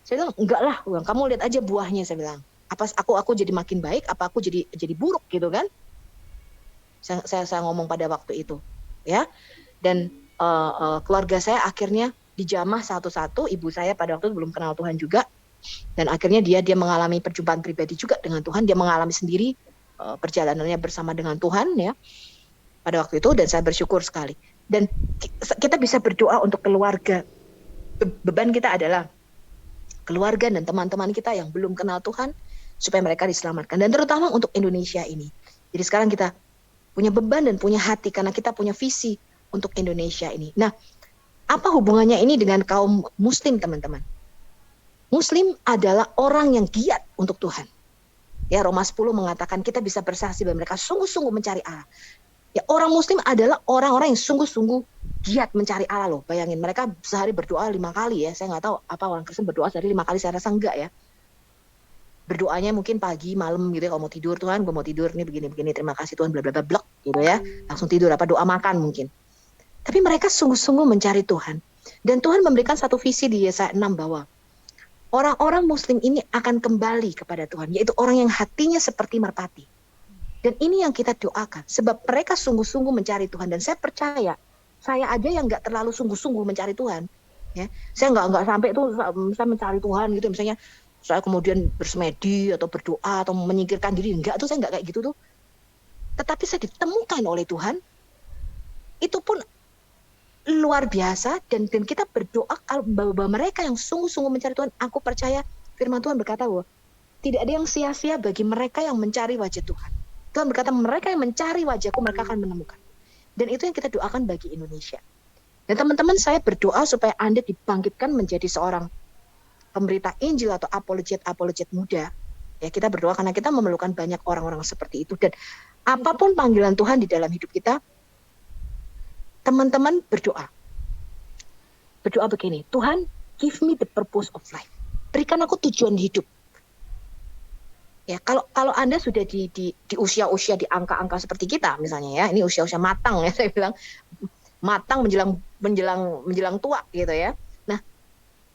B: Saya bilang, enggak lah. Kamu lihat aja buahnya, saya bilang. Apa aku jadi makin baik? Apa aku jadi buruk gitu kan? Saya ngomong pada waktu itu, ya. Dan keluarga saya akhirnya dijamah satu-satu. Ibu saya pada waktu itu belum kenal Tuhan juga, dan akhirnya dia mengalami perjumpaan pribadi juga dengan Tuhan. Dia mengalami sendiri perjalanannya bersama dengan Tuhan, ya. Pada waktu itu, dan saya bersyukur sekali. Dan kita bisa berdoa untuk keluarga beban kita adalah keluarga dan teman-teman kita yang belum kenal Tuhan, supaya mereka diselamatkan. Dan terutama untuk Indonesia ini. Jadi sekarang kita punya beban dan punya hati, karena kita punya visi untuk Indonesia ini. Nah, apa hubungannya ini dengan kaum Muslim, teman-teman? Muslim adalah orang yang giat untuk Tuhan. Ya, Roma 10 mengatakan kita bisa bersaksi bahwa mereka sungguh-sungguh mencari Allah. Ya, orang Muslim adalah orang-orang yang sungguh-sungguh giat mencari Allah loh. Bayangin, mereka sehari berdoa 5 kali ya. Saya nggak tahu apa orang Kristen berdoa sehari 5 kali, saya rasa enggak ya. Berdoanya mungkin pagi, malam gitu ya. Kalau mau tidur, Tuhan gue mau tidur nih begini-begini, terima kasih Tuhan, bla bla bla blok gitu ya. Langsung tidur, apa doa makan mungkin. Tapi mereka sungguh-sungguh mencari Tuhan. Dan Tuhan memberikan satu visi di Yesaya 6 bahwa orang-orang Muslim ini akan kembali kepada Tuhan, yaitu orang yang hatinya seperti merpati. Dan ini yang kita doakan, sebab mereka sungguh-sungguh mencari Tuhan. Dan saya percaya, saya aja yang nggak terlalu sungguh-sungguh mencari Tuhan, ya, saya nggak sampai itu saya mencari Tuhan gitu, misalnya saya kemudian bersemedi atau berdoa atau menyingkirkan diri, enggak tuh, saya nggak kayak gitu tuh. Tetapi saya ditemukan oleh Tuhan, itu pun luar biasa, dan kita berdoa bahwa mereka yang sungguh-sungguh mencari Tuhan, aku percaya firman Tuhan berkata bahwa tidak ada yang sia-sia bagi mereka yang mencari wajah Tuhan. Tuhan berkata mereka yang mencari wajahku mereka akan menemukan. Dan itu yang kita doakan bagi Indonesia. Dan teman-teman, saya berdoa supaya Anda dibangkitkan menjadi seorang pemberita Injil atau apologet muda. Ya, kita berdoa karena kita memerlukan banyak orang-orang seperti itu. Dan apapun panggilan Tuhan di dalam hidup kita, teman-teman berdoa. Berdoa begini, Tuhan, give me the purpose of life. Berikan aku tujuan hidup. Ya, kalau Anda sudah di usia-usia di angka-angka seperti kita misalnya ya, ini usia-usia matang ya, saya bilang matang menjelang tua gitu ya. Nah,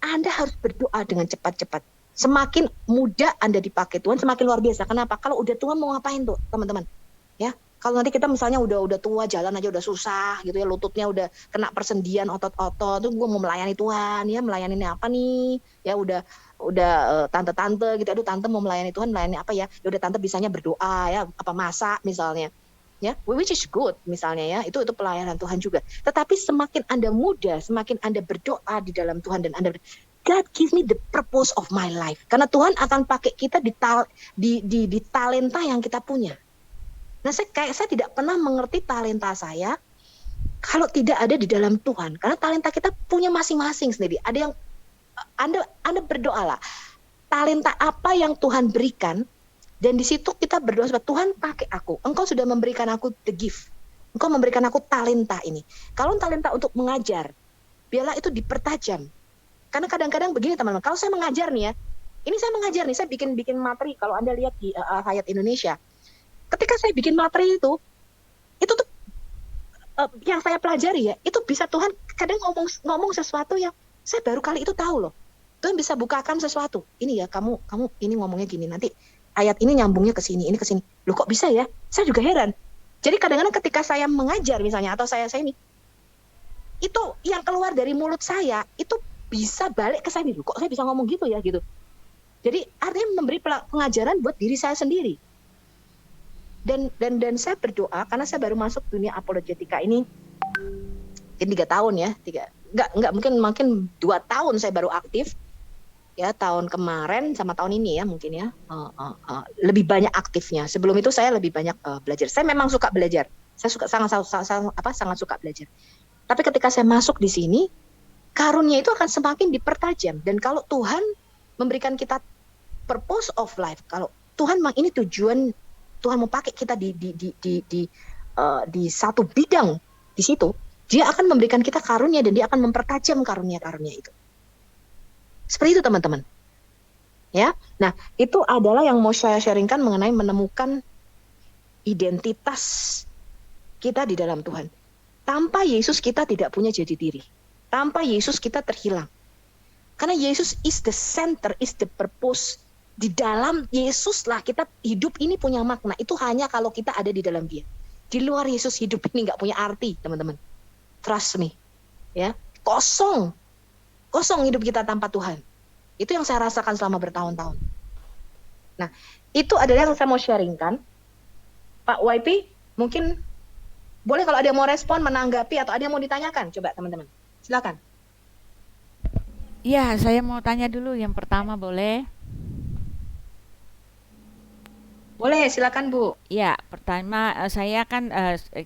B: Anda harus berdoa dengan cepat-cepat. Semakin muda Anda dipakai Tuhan, semakin luar biasa. Kenapa? Kalau udah tua mau ngapain tuh, teman-teman? Ya. Kalau nanti kita misalnya udah tua, jalan aja udah susah gitu ya, lututnya udah kena persendian otot-otot, tuh gue mau melayani Tuhan ya, melayani apa nih? Ya udah tante-tante gitu, aduh tante mau melayani Tuhan, melayani apa ya? Ya udah tante bisanya berdoa ya, apa masak misalnya. Ya, which is good misalnya ya, itu pelayanan Tuhan juga. Tetapi semakin Anda muda, semakin Anda berdoa di dalam Tuhan dan Anda God give me the purpose of my life. Karena Tuhan akan pakai kita di talenta yang kita punya. Nah, saya tidak pernah mengerti talenta saya kalau tidak ada di dalam Tuhan. Karena talenta kita punya masing-masing sendiri. Ada yang Anda berdoalah, talenta apa yang Tuhan berikan, dan di situ kita berdoa sebab Tuhan pakai aku. Engkau sudah memberikan aku the gift. Engkau memberikan aku talenta ini. Kalau talenta untuk mengajar, biarlah itu dipertajam. Karena kadang-kadang begini teman-teman, kalau saya mengajar nih ya, ini saya mengajar nih, saya bikin materi. Kalau Anda lihat di Hayat Indonesia, ketika saya bikin materi itu tuh yang saya pelajari ya, itu bisa Tuhan kadang ngomong sesuatu yang saya baru kali itu tahu loh. Tuhan bisa bukakan sesuatu. Ini ya, kamu ini ngomongnya gini, nanti ayat ini nyambungnya ke sini, ini ke sini. Loh kok bisa ya? Saya juga heran. Jadi kadang-kadang ketika saya mengajar misalnya, atau saya ini, itu yang keluar dari mulut saya itu bisa balik ke saya, loh kok saya bisa ngomong gitu ya gitu. Jadi artinya memberi pengajaran buat diri saya sendiri. Dan saya berdoa karena saya baru masuk dunia apologetika ini mungkin 3 tahun ya, enggak mungkin 2 tahun saya baru aktif ya, tahun kemarin sama tahun ini ya mungkin ya, lebih banyak aktifnya. Sebelum itu saya lebih banyak belajar. Saya memang suka belajar, saya sangat suka belajar. Tapi ketika saya masuk di sini, karunia itu akan semakin dipertajam. Dan kalau Tuhan memberikan kita purpose of life, kalau Tuhan memang ini tujuan Tuhan mau pakai kita di satu bidang di situ, Dia akan memberikan kita karunia dan Dia akan mempertajam karunia-karunia itu. Seperti itu teman-teman. Ya, nah itu adalah yang mau saya sharingkan mengenai menemukan identitas kita di dalam Tuhan. Tanpa Yesus kita tidak punya jati diri. Tanpa Yesus kita terhilang. Karena Yesus is the center, is the purpose. Di dalam Yesus lah kita hidup ini punya makna. Itu hanya kalau kita ada di dalam Dia. Di luar Yesus hidup ini nggak punya arti, teman-teman. Trust me, ya, kosong hidup kita tanpa Tuhan. Itu yang saya rasakan selama bertahun-tahun. Nah, itu adalah yang saya mau sharingkan. Pak YP, mungkin boleh kalau ada yang mau respon, menanggapi, atau ada yang mau ditanyakan, coba teman-teman, silakan.
E: Ya, saya mau tanya dulu yang pertama boleh?
B: Boleh, silakan Bu.
E: Ya, pertama saya kan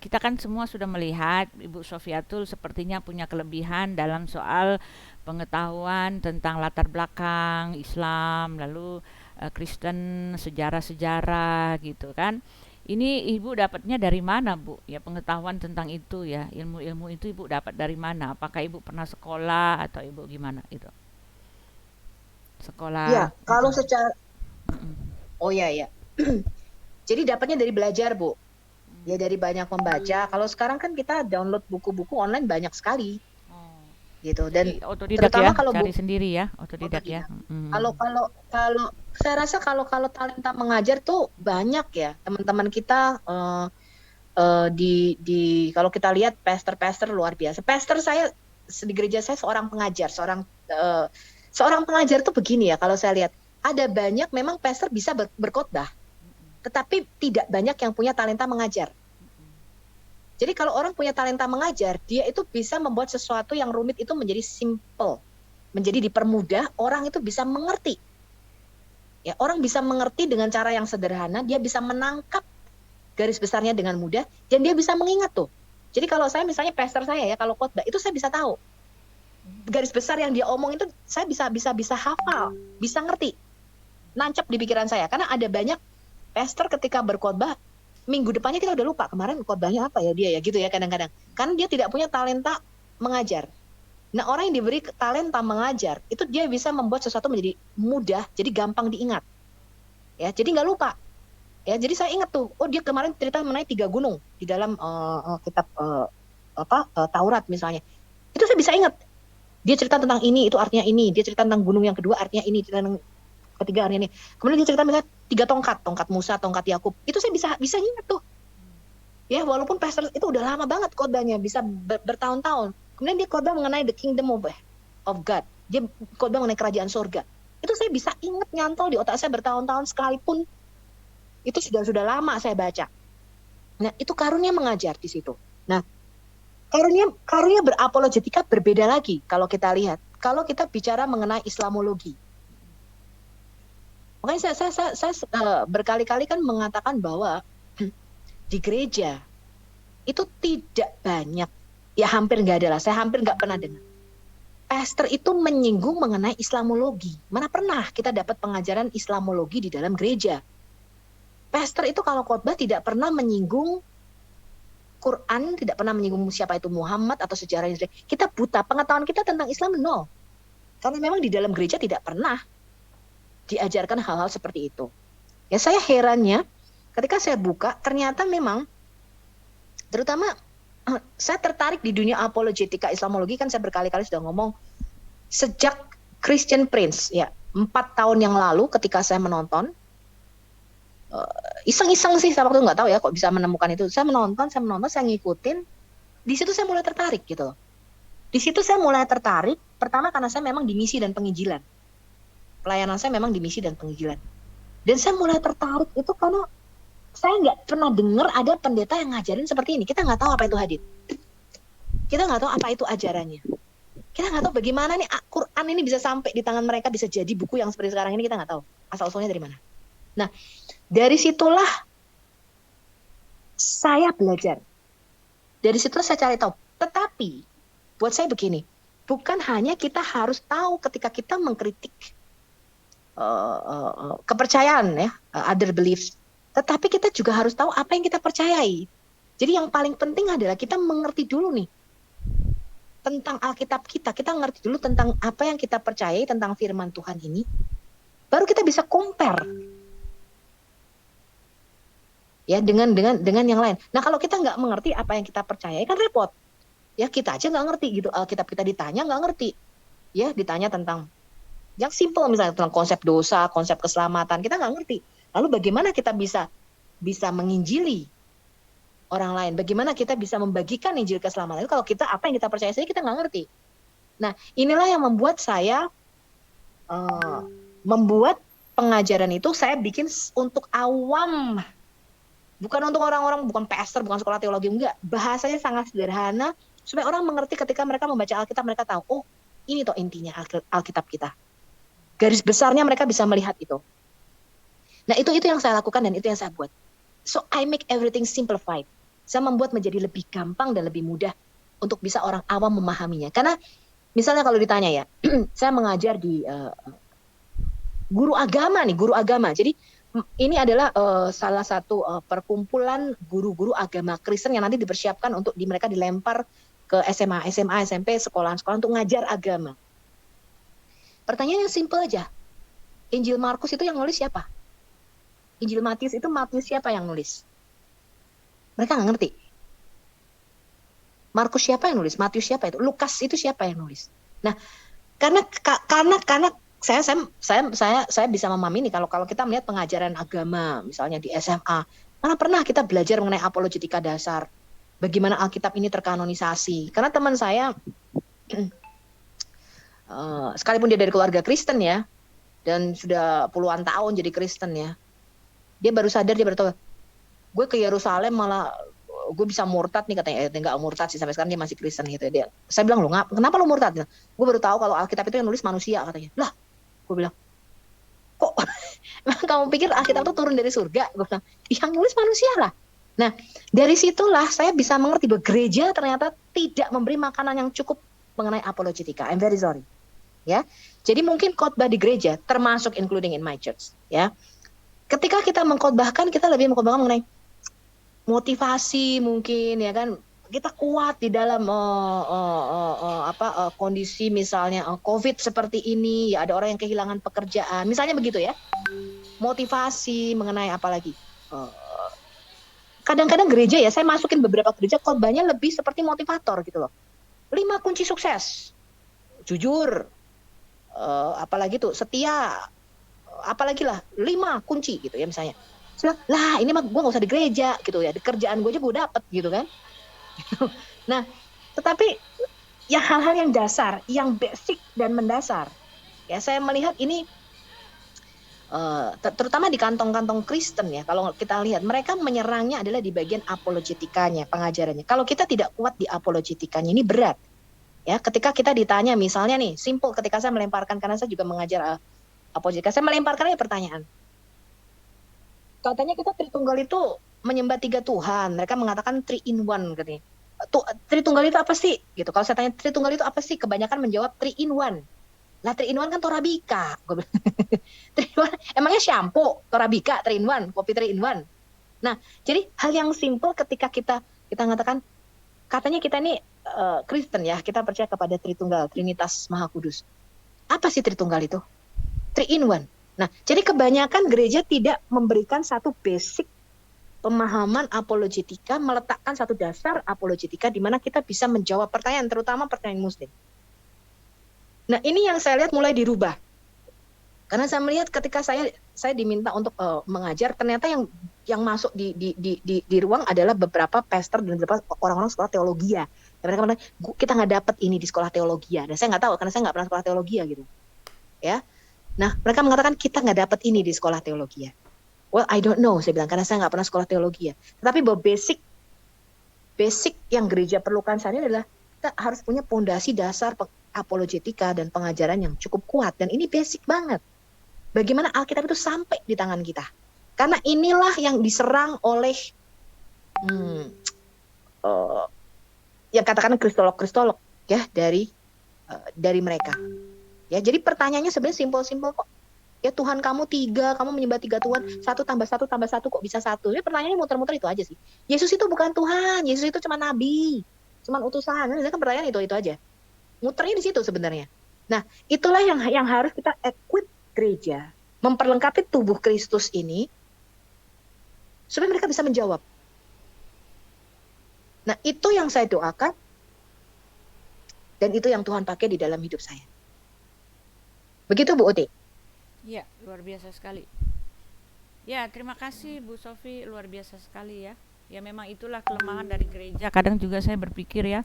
E: kita kan semua sudah melihat Ibu Sofiatul sepertinya punya kelebihan dalam soal pengetahuan tentang latar belakang Islam, lalu Kristen, sejarah-sejarah gitu kan. Ini Ibu dapatnya dari mana, Bu? Ya, pengetahuan tentang itu ya, ilmu-ilmu itu Ibu dapat dari mana? Apakah Ibu pernah sekolah atau Ibu gimana itu?
B: Ya,
E: Sekolah.
B: kalau
E: Mm-mm,
B: secara
E: mm-mm,
B: oh ya ya. Jadi dapatnya dari belajar, Bu. Ya
E: mm.
B: dari banyak membaca. Kalau sekarang kan kita download buku-buku online banyak sekali
E: Oh.
B: gitu. Dan
E: Jadi otodidak ya,
B: terutama kalau
E: cari
B: buku
E: sendiri ya, otodidak ya.
B: otodidak. Kalau
E: Mm.
B: kalau kalau saya rasa kalau talenta mengajar tuh banyak ya teman-teman kita kalau kita lihat pastor-pastor luar biasa. Pastor saya di gereja saya seorang pengajar, eh, seorang pengajar tuh begini ya. Kalau saya lihat ada banyak memang pastor bisa berkhotbah, tetapi tidak banyak yang punya talenta mengajar. Jadi kalau orang punya talenta mengajar, dia itu bisa membuat sesuatu yang rumit itu menjadi simple, menjadi dipermudah, orang itu bisa mengerti. Ya, orang bisa mengerti dengan cara yang sederhana, dia bisa menangkap garis besarnya dengan mudah, dan dia bisa mengingat tuh. Jadi kalau saya misalnya pastor saya ya, kalau khotbah itu saya bisa tahu garis besar yang dia omong itu saya bisa hafal, bisa ngerti, nancap di pikiran saya. Karena ada banyak pastor ketika berkhotbah minggu depannya kita udah lupa kemarin khotbahnya apa ya dia ya gitu ya kadang-kadang. Karena dia tidak punya talenta mengajar. Nah, orang yang diberi talenta mengajar itu dia bisa membuat sesuatu menjadi mudah, jadi gampang diingat. Ya, jadi nggak lupa. Ya, jadi saya ingat tuh, oh dia kemarin cerita mengenai 3 gunung di dalam kitab Taurat misalnya. Itu saya bisa ingat. Dia cerita tentang ini, itu artinya ini. Dia cerita tentang gunung yang kedua artinya ini, cerita tentang ketiga artinya ini. Kemudian dia cerita misalnya 3 tongkat, tongkat Musa, tongkat Yakub. Itu saya bisa ingat tuh. Ya, walaupun pastor itu udah lama banget khotbahnya, bisa bertahun-tahun. Kemudian dia khotbah mengenai the kingdom of God. Dia khotbah mengenai kerajaan surga. Itu saya bisa ingat nyantol di otak saya bertahun-tahun sekalipun itu sudah lama saya baca. Nah, itu karunia mengajar di situ. Nah, karunia berapologetika berbeda lagi kalau kita lihat. Kalau kita bicara mengenai Islamologi. Makanya saya berkali-kali kan mengatakan bahwa di gereja itu tidak banyak, ya hampir nggak ada lah, saya hampir nggak pernah dengar. Pastor itu menyinggung mengenai Islamologi. Mana pernah kita dapat pengajaran Islamologi di dalam gereja? Pastor itu kalau khotbah tidak pernah menyinggung Quran, tidak pernah menyinggung siapa itu Muhammad atau sejarah Israel. Kita buta, pengetahuan kita tentang Islam nol. Karena memang di dalam gereja tidak pernah diajarkan hal-hal seperti itu. Ya saya herannya ketika saya buka, ternyata memang terutama saya tertarik di dunia apologetika Islamologi, kan saya berkali-kali sudah ngomong sejak Christian Prince ya 4 tahun yang lalu ketika saya menonton iseng-iseng sih, saya waktu nggak tahu ya kok bisa menemukan itu. Saya menonton, saya ngikutin. Di situ saya mulai tertarik gitu loh. Di situ saya mulai tertarik, pertama karena saya memang di misi dan penginjilan. Pelayanan saya memang di misi dan penginjilan. Dan saya mulai tertarik itu karena saya nggak pernah dengar ada pendeta yang ngajarin seperti ini. Kita nggak tahu apa itu hadits. Kita nggak tahu apa itu ajarannya. Kita nggak tahu bagaimana nih Quran ini bisa sampai di tangan mereka, bisa jadi buku yang seperti sekarang ini, kita nggak tahu asal-usulnya dari mana. Nah, dari situlah saya belajar. Dari situlah saya cari tahu. Tetapi, buat saya begini, bukan hanya kita harus tahu ketika kita mengkritik kepercayaan ya, other beliefs, tetapi kita juga harus tahu apa yang kita percayai. Jadi yang paling penting adalah kita mengerti dulu nih tentang Alkitab kita. Kita ngerti dulu tentang apa yang kita percayai tentang firman Tuhan ini. Baru kita bisa compare ya dengan yang lain. Nah, kalau kita nggak mengerti apa yang kita percayai kan repot. Ya kita aja nggak ngerti gitu. Alkitab kita ditanya nggak ngerti. Ya ditanya tentang yang simple misalnya tentang konsep dosa, konsep keselamatan, kita nggak ngerti. Lalu bagaimana kita bisa menginjili orang lain? Bagaimana kita bisa membagikan Injil keselamatan itu kalau kita apa yang kita percaya saja kita nggak ngerti? Nah, inilah yang membuat saya membuat pengajaran itu saya bikin untuk awam. Bukan untuk orang-orang, bukan pastor, bukan sekolah teologi, enggak. Bahasanya sangat sederhana supaya orang mengerti ketika mereka membaca Alkitab, mereka tahu, oh Ini toh intinya Alkitab kita. Garis besarnya mereka bisa melihat itu. Nah itu yang saya lakukan dan itu yang saya buat. So I make everything simplified. Saya membuat menjadi lebih gampang dan lebih mudah untuk bisa orang awam memahaminya. Karena misalnya kalau ditanya ya, saya mengajar di guru agama. Jadi ini adalah salah satu perkumpulan guru-guru agama Kristen yang nanti dipersiapkan untuk mereka dilempar ke SMA, SMP, sekolah-sekolah untuk ngajar agama. Pertanyaan yang simpel aja. Injil Markus itu yang nulis siapa? Injil Matius itu siapa yang nulis? Mereka nggak ngerti. Markus siapa yang nulis? Matius siapa itu? Lukas itu siapa yang nulis? Nah, karena saya bisa memahami nih kalau kita melihat pengajaran agama misalnya di SMA, mana pernah kita belajar mengenai apologetika dasar, bagaimana Alkitab ini terkanonisasi. Karena teman saya sekalipun dia dari keluarga Kristen ya, dan sudah puluhan tahun jadi Kristen ya, dia baru sadar, dia baru tahu, gue ke Yerusalem malah gue bisa murtad nih katanya. Enggak murtad sih, sampai sekarang dia masih Kristen gitu. Saya bilang, kenapa lo murtad? Gue baru tahu kalau Alkitab itu yang nulis manusia katanya. Lah, gue bilang, kok emang kamu pikir Alkitab itu turun dari surga? Gue bilang, yang nulis manusia lah. Nah, dari situlah saya bisa mengerti bahwa gereja ternyata tidak memberi makanan yang cukup mengenai apologetika. I'm very sorry. Ya, jadi mungkin khotbah di gereja, termasuk including in my church, ya. Ketika kita mengkhotbahkan, kita lebih mengkhotbahkan mengenai motivasi mungkin, ya kan. Kita kuat di dalam kondisi misalnya COVID seperti ini, ya ada orang yang kehilangan pekerjaan, misalnya begitu ya. Motivasi mengenai apa lagi? Kadang-kadang gereja ya, saya masukin beberapa gereja khotbahnya lebih seperti motivator gitu loh. 5 kunci sukses, jujur. Apalagi tuh setia, apalagi lah 5 kunci gitu ya misalnya. Lah ini mah gue nggak usah di gereja gitu ya, di kerjaan gue aja gue dapet gitu kan. Nah, tetapi ya hal-hal yang dasar, yang basic dan mendasar, ya saya melihat ini terutama di kantong-kantong Kristen ya. Kalau kita lihat mereka menyerangnya adalah di bagian apologetikanya, pengajarannya. Kalau kita tidak kuat di apologetikanya ini berat. Ya, ketika kita ditanya misalnya nih, simple ketika saya melemparkan, karena saya juga mengajar apologetika, saya melemparkannya pertanyaan. Katanya kita Tritunggal itu menyembah 3 Tuhan, mereka mengatakan 3 in 1 katanya. Tritunggal itu apa sih? Gitu. Kalau saya tanya Tritunggal itu apa sih? Kebanyakan menjawab 3 in 1. Lah 3 in 1 kan Torabika. Emangnya shampoo Torabika 3 in 1, kopi 3 in 1. Nah, jadi hal yang simple ketika kita mengatakan, katanya kita ini Kristen ya, kita percaya kepada Tritunggal, Trinitas Maha Kudus. Apa sih Tritunggal itu? 3 in 1. Nah, jadi kebanyakan gereja tidak memberikan satu basic pemahaman apologetika, meletakkan satu dasar apologetika di mana kita bisa menjawab pertanyaan, terutama pertanyaan Muslim. Nah, ini yang saya lihat mulai dirubah. Karena saya melihat ketika saya diminta untuk mengajar, ternyata yang masuk di ruang adalah beberapa pastor dan beberapa orang-orang sekolah teologi ya. Dan mereka bilang, kita nggak dapat ini di sekolah teologi. Dan saya nggak tahu karena saya nggak pernah sekolah teologi gitu. Ya, nah mereka mengatakan kita nggak dapat ini di sekolah teologi. Well, I don't know, saya bilang, karena saya nggak pernah sekolah teologi ya. Tetapi bahwa basic yang gereja perlukan saat ini adalah kita harus punya fondasi dasar apologetika dan pengajaran yang cukup kuat. Dan ini basic banget. Bagaimana Alkitab itu sampai di tangan kita. Karena inilah yang diserang oleh yang katakan kristolog ya dari mereka. Ya, jadi pertanyaannya sebenarnya simpel-simpel kok. Ya Tuhan kamu 3, kamu menyembah 3 Tuhan, 1 tambah 1 tambah 1 kok bisa 1? Ya pertanyaannya muter-muter itu aja sih. Yesus itu bukan Tuhan, Yesus itu cuma nabi, cuma utusan. Nah, kan pertanyaan itu aja. Muternya di situ sebenarnya. Nah, itulah yang harus kita equip gereja, memperlengkapi tubuh Kristus ini supaya mereka bisa menjawab. Nah, itu yang saya doakan dan itu yang Tuhan pakai di dalam hidup saya. Begitu Bu Uti.
E: Ya, luar biasa sekali. Ya, terima kasih Bu Sofi, luar biasa sekali ya. Ya memang itulah kelemahan dari gereja. Kadang juga saya berpikir ya,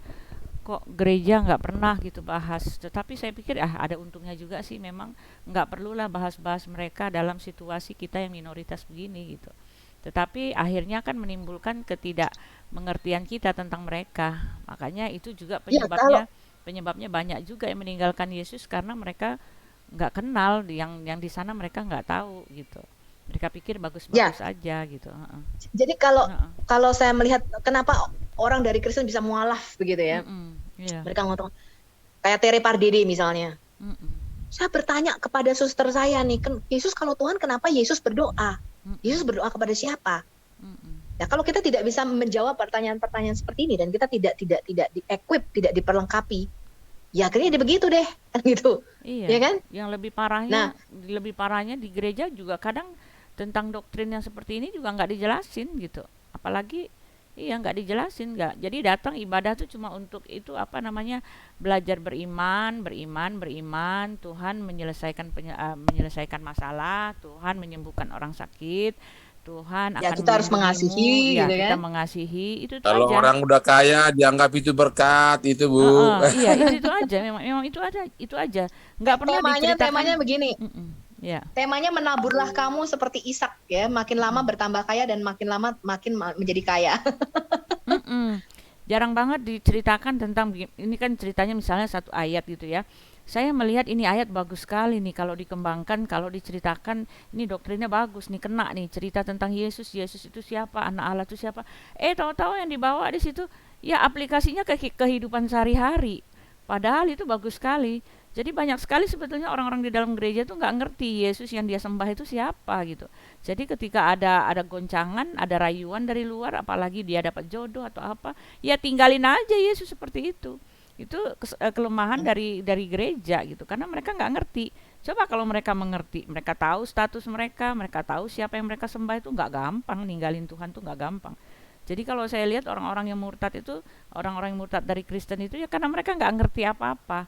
E: kok gereja nggak pernah gitu bahas. Tetapi saya pikir ada untungnya juga sih, memang nggak perlulah bahas-bahas mereka dalam situasi kita yang minoritas begini gitu. Tetapi akhirnya kan menimbulkan ketidakmengertian kita tentang mereka. Makanya itu juga penyebabnya penyebabnya banyak juga yang meninggalkan Yesus karena mereka nggak kenal, yang di sana mereka nggak tahu gitu. Mereka pikir
B: Ya,
E: bagus-bagus aja gitu. Heeh.
B: jadi kalau
E: Heeh.
B: kalau saya melihat kenapa orang dari Kristen bisa mualaf begitu ya.
E: Mm-mm. Iya.
B: Mereka ngomong kayak Tere Pardede misalnya.
E: Mm-mm.
B: Saya bertanya kepada suster saya nih, Yesus kalau Tuhan kenapa Yesus berdoa? Yesus
E: Mm-mm.
B: berdoa kepada siapa?
E: Mm-mm.
B: Ya kalau kita tidak bisa menjawab pertanyaan-pertanyaan seperti ini dan kita tidak di-equip, tidak diperlengkapi, ya akhirnya dia begitu deh, kan gitu. Ya
E: Iya,
B: kan?
E: yang
B: Nah,
E: lebih parahnya di gereja juga kadang tentang doktrin yang seperti ini juga nggak dijelasin gitu. Apalagi iya nggak dijelasin nggak. Jadi datang ibadah tuh cuma untuk itu apa namanya, belajar beriman, beriman, beriman. Tuhan menyelesaikan masalah, Tuhan menyembuhkan orang sakit, Tuhan
B: ya
E: akan
B: kita harus
E: melindungimu.
B: mengasihi
E: Ya
B: gitu
E: kita
B: kan.
E: mengasihi itu
G: Kalau
E: aja.
G: orang udah kaya dianggap itu berkat itu, Bu.
E: Iya itu aja. Memang itu aja. Nggak pernah
B: Temanya
E: diceritakan.
B: begini.
E: Ya.
B: Temanya menaburlah kamu seperti Ishak ya, makin lama bertambah kaya dan makin lama menjadi kaya.
E: Mm-mm. Jarang banget diceritakan tentang ini kan ceritanya misalnya satu ayat gitu ya. Saya melihat ini ayat bagus sekali nih kalau dikembangkan, kalau diceritakan ini doktrinnya bagus nih, kena nih cerita tentang Yesus. Yesus itu siapa? Anak Allah itu siapa? Tahu-tahu yang dibawa di situ ya aplikasinya ke kehidupan sehari-hari. Padahal itu bagus sekali. Jadi banyak sekali sebetulnya orang-orang di dalam gereja tuh nggak ngerti Yesus yang dia sembah itu siapa gitu. Jadi ketika ada goncangan, ada rayuan dari luar, apalagi dia dapat jodoh atau apa, ya tinggalin aja Yesus seperti itu. Itu kelemahan dari gereja gitu, karena mereka nggak ngerti. Coba kalau mereka mengerti, mereka tahu status mereka tahu siapa yang mereka sembah, itu nggak gampang ninggalin Tuhan tuh nggak gampang. Jadi kalau saya lihat orang-orang yang murtad itu, orang-orang yang murtad dari Kristen itu ya karena mereka nggak ngerti apa-apa.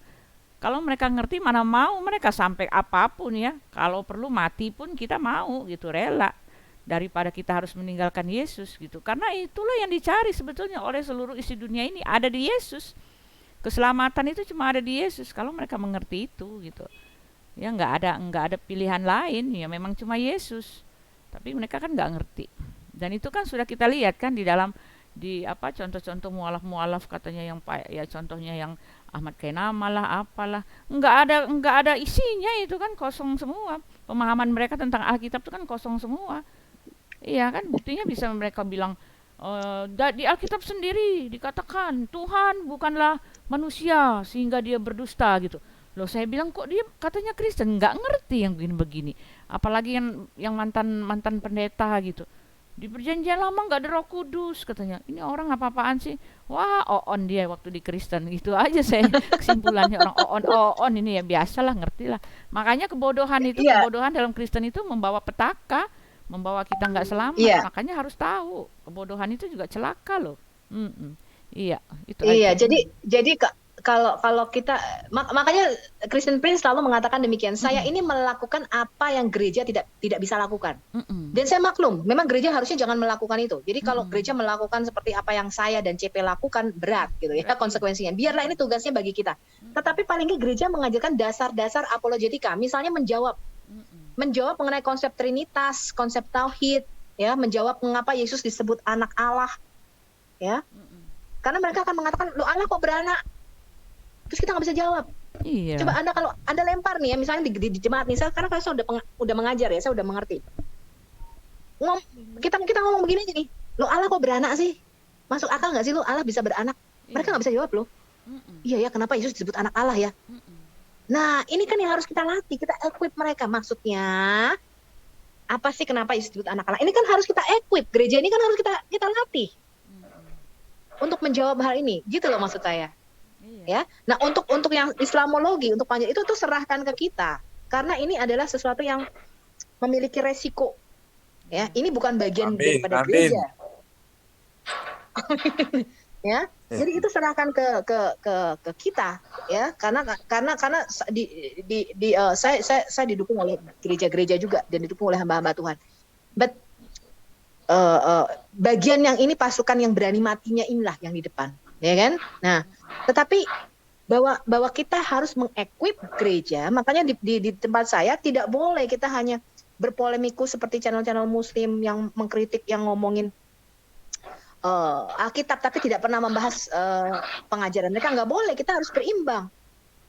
E: Kalau mereka ngerti mana mau mereka sampai apapun ya. Kalau perlu mati pun kita mau gitu, rela. Daripada kita harus meninggalkan Yesus gitu. Karena itulah yang dicari sebetulnya oleh seluruh isi dunia ini, ada di Yesus. Keselamatan itu cuma ada di Yesus kalau mereka mengerti itu gitu. Ya nggak ada pilihan lain, ya memang cuma Yesus. Tapi mereka kan nggak ngerti. Dan itu kan sudah kita lihat kan di dalam contoh-contoh mualaf katanya yang ya contohnya yang Ahmad Kainama lah apalah, nggak ada isinya, itu kan kosong semua. Pemahaman mereka tentang Alkitab itu kan kosong semua. Iya kan, buktinya bisa mereka bilang di Alkitab sendiri dikatakan Tuhan bukanlah manusia sehingga dia berdusta gitu. Loh saya bilang kok dia katanya Kristen, nggak ngerti yang begini-begini. Apalagi yang mantan pendeta gitu. Di perjanjian lama nggak ada Roh Kudus katanya. Ini orang apa-apaan sih? Wah, on dia waktu di Kristen gitu aja saya kesimpulannya, orang on ini ya biasalah, ngertilah. Makanya kebodohan dalam Kristen itu membawa petaka, membawa kita nggak selamat. Makanya harus tahu kebodohan itu juga celaka loh. Iya, itu
B: Iya,
E: aja.
B: jadi kalau kita makanya Christian Prince selalu mengatakan demikian. Saya ini melakukan apa yang gereja tidak bisa lakukan. Dan saya maklum, memang gereja harusnya jangan melakukan itu. Jadi kalau gereja melakukan seperti apa yang saya dan CP lakukan, berat gitu ya konsekuensinya. Biarlah ini tugasnya bagi kita. Tetapi paling nggak gereja mengajarkan dasar-dasar apologetika. Misalnya menjawab mengenai konsep Trinitas, konsep tauhid, ya, menjawab mengapa Yesus disebut anak Allah, ya. Karena mereka akan mengatakan, "Loh, Allah kok beranak?" Terus kita nggak bisa jawab.
E: Iya.
B: Coba kalau Anda lempar nih ya, misalnya di jemaat nih, karena saya udah mengajar ya, saya udah mengerti. Kita ngomong begini aja nih, "Loh, Allah kok beranak sih? Masuk akal nggak sih lo Allah bisa beranak?" Mereka nggak bisa jawab loh. Iya ya, kenapa Yesus disebut anak Allah ya? Nah, ini kan yang harus kita latih, kita equip mereka. Maksudnya apa sih kenapa Yesus disebut anak Allah? Ini kan harus kita equip, gereja ini kan harus kita latih untuk menjawab hal ini, gitu loh maksud saya. Ya, nah untuk yang Islamologi, untuk panjang itu tuh serahkan ke kita, karena ini adalah sesuatu yang memiliki resiko. Ya, ini bukan bagian daripada gereja. Ya, jadi itu serahkan ke kita, ya, karena saya didukung oleh gereja-gereja juga dan didukung oleh hamba-hamba Tuhan. But bagian yang ini pasukan yang berani matinya inilah yang di depan, ya kan? Nah, tetapi bahwa kita harus mengequip gereja, makanya di tempat saya tidak boleh kita hanya berpolemikus seperti channel-channel Muslim yang mengkritik, yang ngomongin Alkitab tapi tidak pernah membahas pengajaran mereka. Nggak boleh, kita harus berimbang.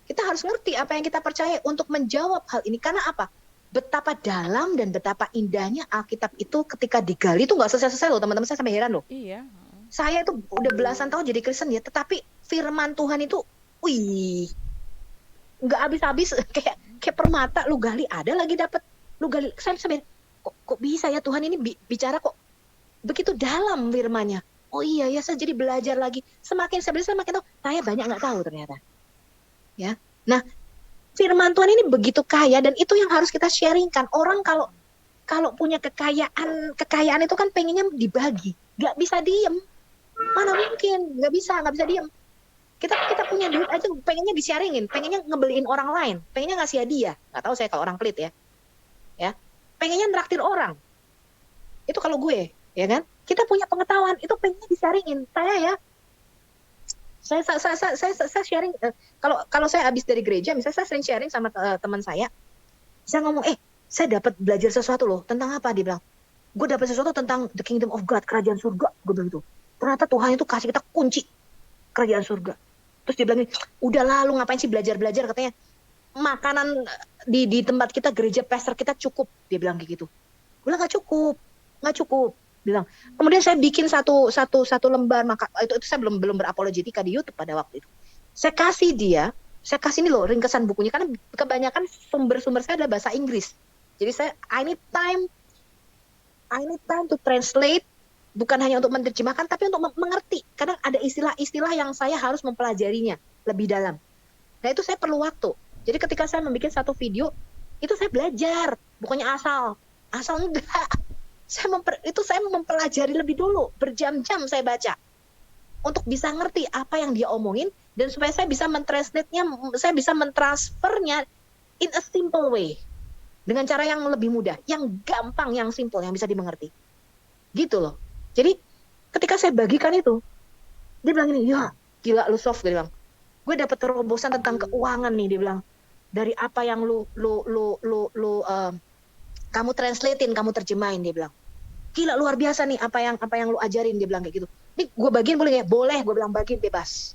B: Kita harus ngerti apa yang kita percaya untuk menjawab hal ini. Karena apa? Betapa dalam dan betapa indahnya Alkitab itu ketika digali itu nggak selesai-selesai loh teman-teman. Saya sampai heran loh.
E: Iya.
B: Saya itu udah belasan tahun jadi Kristen ya, tetapi firman Tuhan itu, wih, nggak habis-habis kayak permata. Lu gali ada lagi dapat. Lu gali, saya sampai kok bisa ya Tuhan ini bicara kok begitu dalam firman-Nya. Oh iya ya, saya jadi belajar lagi. Semakin saya belajar semakin tahu, saya banyak nggak tahu ternyata. Ya, nah firman Tuhan ini begitu kaya dan itu yang harus kita sharingkan. Orang kalau punya kekayaan itu kan pengennya dibagi, nggak bisa diem. Mana mungkin, nggak bisa diem. Kita punya duit aja pengennya di-sharingin, pengennya ngebeliin orang lain, pengennya ngasih hadiah. Nggak tahu saya kalau orang pelit ya, pengennya nraktir orang. Itu kalau gue, ya kan? Kita punya pengetahuan, itu pengennya di-sharingin. Saya sharing, kalau saya habis dari gereja, misalnya saya sering sharing sama teman saya ngomong, saya dapat belajar sesuatu loh, tentang apa? Dia bilang, gue dapat sesuatu tentang the kingdom of God, kerajaan surga. Gue bilang gitu. Ternyata Tuhan itu kasih kita kunci kerajaan surga. Terus dia bilang, udah lalu ngapain sih belajar-belajar, katanya makanan di tempat kita, gereja pastor kita cukup. Dia bilang kayak gitu. Gue bilang nggak cukup. Bilang. Kemudian saya bikin satu lembar, maka itu saya belum berapologetika di YouTube pada waktu itu. Saya kasih ini loh ringkesan bukunya, karena kebanyakan sumber-sumber saya adalah bahasa Inggris. Jadi I need time to translate, bukan hanya untuk menerjemahkan, tapi untuk mengerti. Kadang ada istilah-istilah yang saya harus mempelajarinya lebih dalam. Nah itu saya perlu waktu. Jadi ketika saya membuat satu video, itu saya belajar, bukannya asal enggak. Saya mempelajari lebih dulu, berjam-jam saya baca untuk bisa ngerti apa yang dia omongin dan supaya saya bisa mentranslate-nya, saya bisa mentransfernya in a simple way, dengan cara yang lebih mudah, yang gampang, yang simple, yang bisa dimengerti. Gitu loh. Jadi ketika saya bagikan itu, dia bilang ini, ya gila lu soft, dia bilang. Gue dapet terobosan tentang keuangan nih, dia bilang. Dari apa yang kamu translatein, kamu terjemahin, dia bilang. Gila luar biasa nih apa yang lu ajarin, dia bilang kayak gitu. Ini gue bagiin boleh nggak? Boleh, gue bilang bagiin bebas.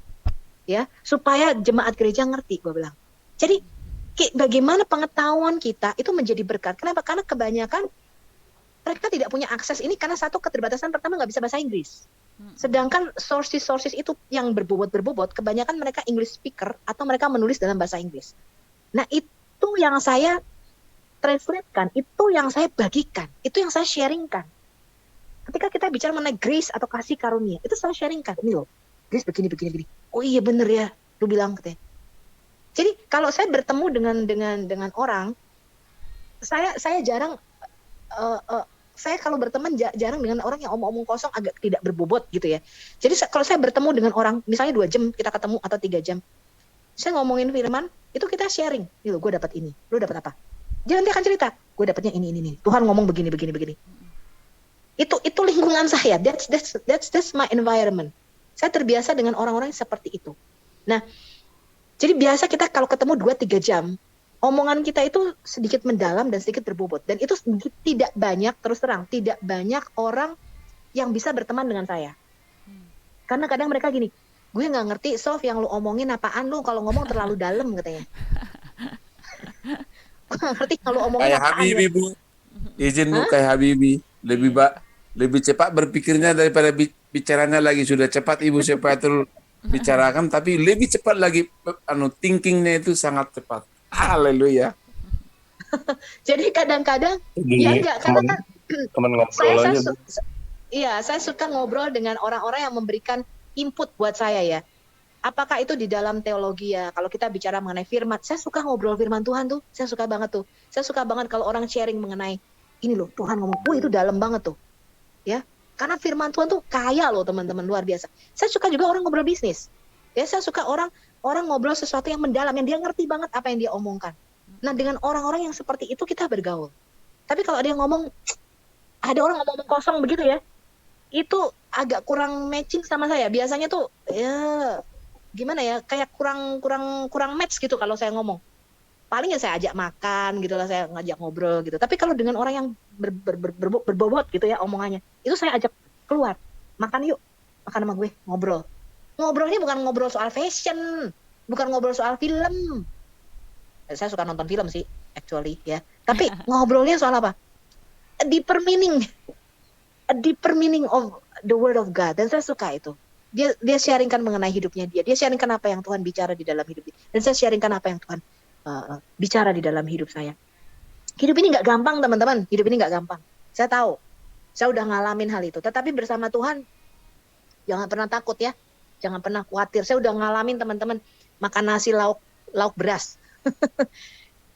B: Ya, supaya jemaat gereja ngerti, gue bilang. Jadi bagaimana pengetahuan kita itu menjadi berkat. Kenapa? Karena kebanyakan mereka tidak punya akses ini karena satu keterbatasan pertama nggak bisa bahasa Inggris. Sedangkan sources itu yang berbobot, kebanyakan mereka English speaker atau mereka menulis dalam bahasa Inggris. Nah itu yang saya translatekan, itu yang saya bagikan, itu yang saya sharingkan. Ketika kita bicara mengenai grace atau kasih karunia, itu saya sharingkan. Ini loh, grace begini. Oh iya bener ya, lu bilang katanya. Jadi kalau saya bertemu dengan orang, saya jarang, saya kalau berteman jarang dengan orang yang omong-omong kosong, agak tidak berbobot gitu ya. Jadi kalau saya bertemu dengan orang, misalnya 2 jam kita ketemu atau 3 jam, saya ngomongin firman, itu kita sharing. Nih lo, gue dapat ini, lo dapat apa? Dia nanti akan cerita, gue dapatnya ini. Tuhan ngomong begini. Itu lingkungan saya. That's my environment. Saya terbiasa dengan orang-orang seperti itu. Nah, jadi biasa kita kalau ketemu 2-3 jam, omongan kita itu sedikit mendalam dan sedikit berbobot. Dan itu tidak banyak, terus terang, tidak banyak orang yang bisa berteman dengan saya. Karena kadang mereka gini, gue nggak ngerti, Sof, yang lu omongin apaan, lu kalau ngomong terlalu dalam katanya. Gue nggak ngerti kalau omongin
G: Kayak
B: apaan.
G: Habibi, Bu. Izin Bu, kayak Habibi. Lebih cepat berpikirnya daripada bicaranya lagi. Sudah cepat Ibu Sepatu bicarakan, tapi lebih cepat lagi thinkingnya itu sangat cepat. Haleluya.
B: Jadi kadang-kadang
F: Jadi
B: ya enggak, karena kan
F: teman ngobrol aja.
B: saya suka ngobrol dengan orang-orang yang memberikan input buat saya ya. Apakah itu di dalam teologi ya? Kalau kita bicara mengenai firman, saya suka ngobrol firman Tuhan tuh. Saya suka banget tuh. Saya suka banget kalau orang sharing mengenai ini loh, Tuhan ngomong, itu dalam banget tuh. Ya. Karena firman Tuhan tuh kaya loh teman-teman, luar biasa. Saya suka juga orang ngobrol bisnis. Ya, saya suka orang ngobrol sesuatu yang mendalam, yang dia ngerti banget apa yang dia omongkan. Nah, dengan orang-orang yang seperti itu kita bergaul. Tapi kalau ada yang ngomong, ada orang ngomong kosong begitu ya, itu agak kurang matching sama saya. Biasanya tuh ya gimana ya, kayak kurang match gitu kalau saya ngomong. Paling ya saya ajak makan gitu lah, saya ngajak ngobrol gitu. Tapi kalau dengan orang yang berbobot gitu ya omongannya, itu saya ajak keluar, makan yuk, makan sama gue, ngobrol. Ngobrolnya bukan ngobrol soal fashion, bukan ngobrol soal film. Saya suka nonton film sih, actually ya. Tapi ngobrolnya soal apa? A deeper meaning of the word of God. Dan saya suka itu. Dia sharingkan mengenai hidupnya dia. Dia sharingkan apa yang Tuhan bicara di dalam hidup dia. Dan saya sharingkan apa yang Tuhan bicara di dalam hidup saya. Hidup ini nggak gampang, teman-teman. Hidup ini nggak gampang. Saya tahu. Saya udah ngalamin hal itu. Tetapi bersama Tuhan, jangan pernah takut ya. Jangan pernah khawatir. Saya udah ngalamin, teman-teman, makan nasi lauk beras.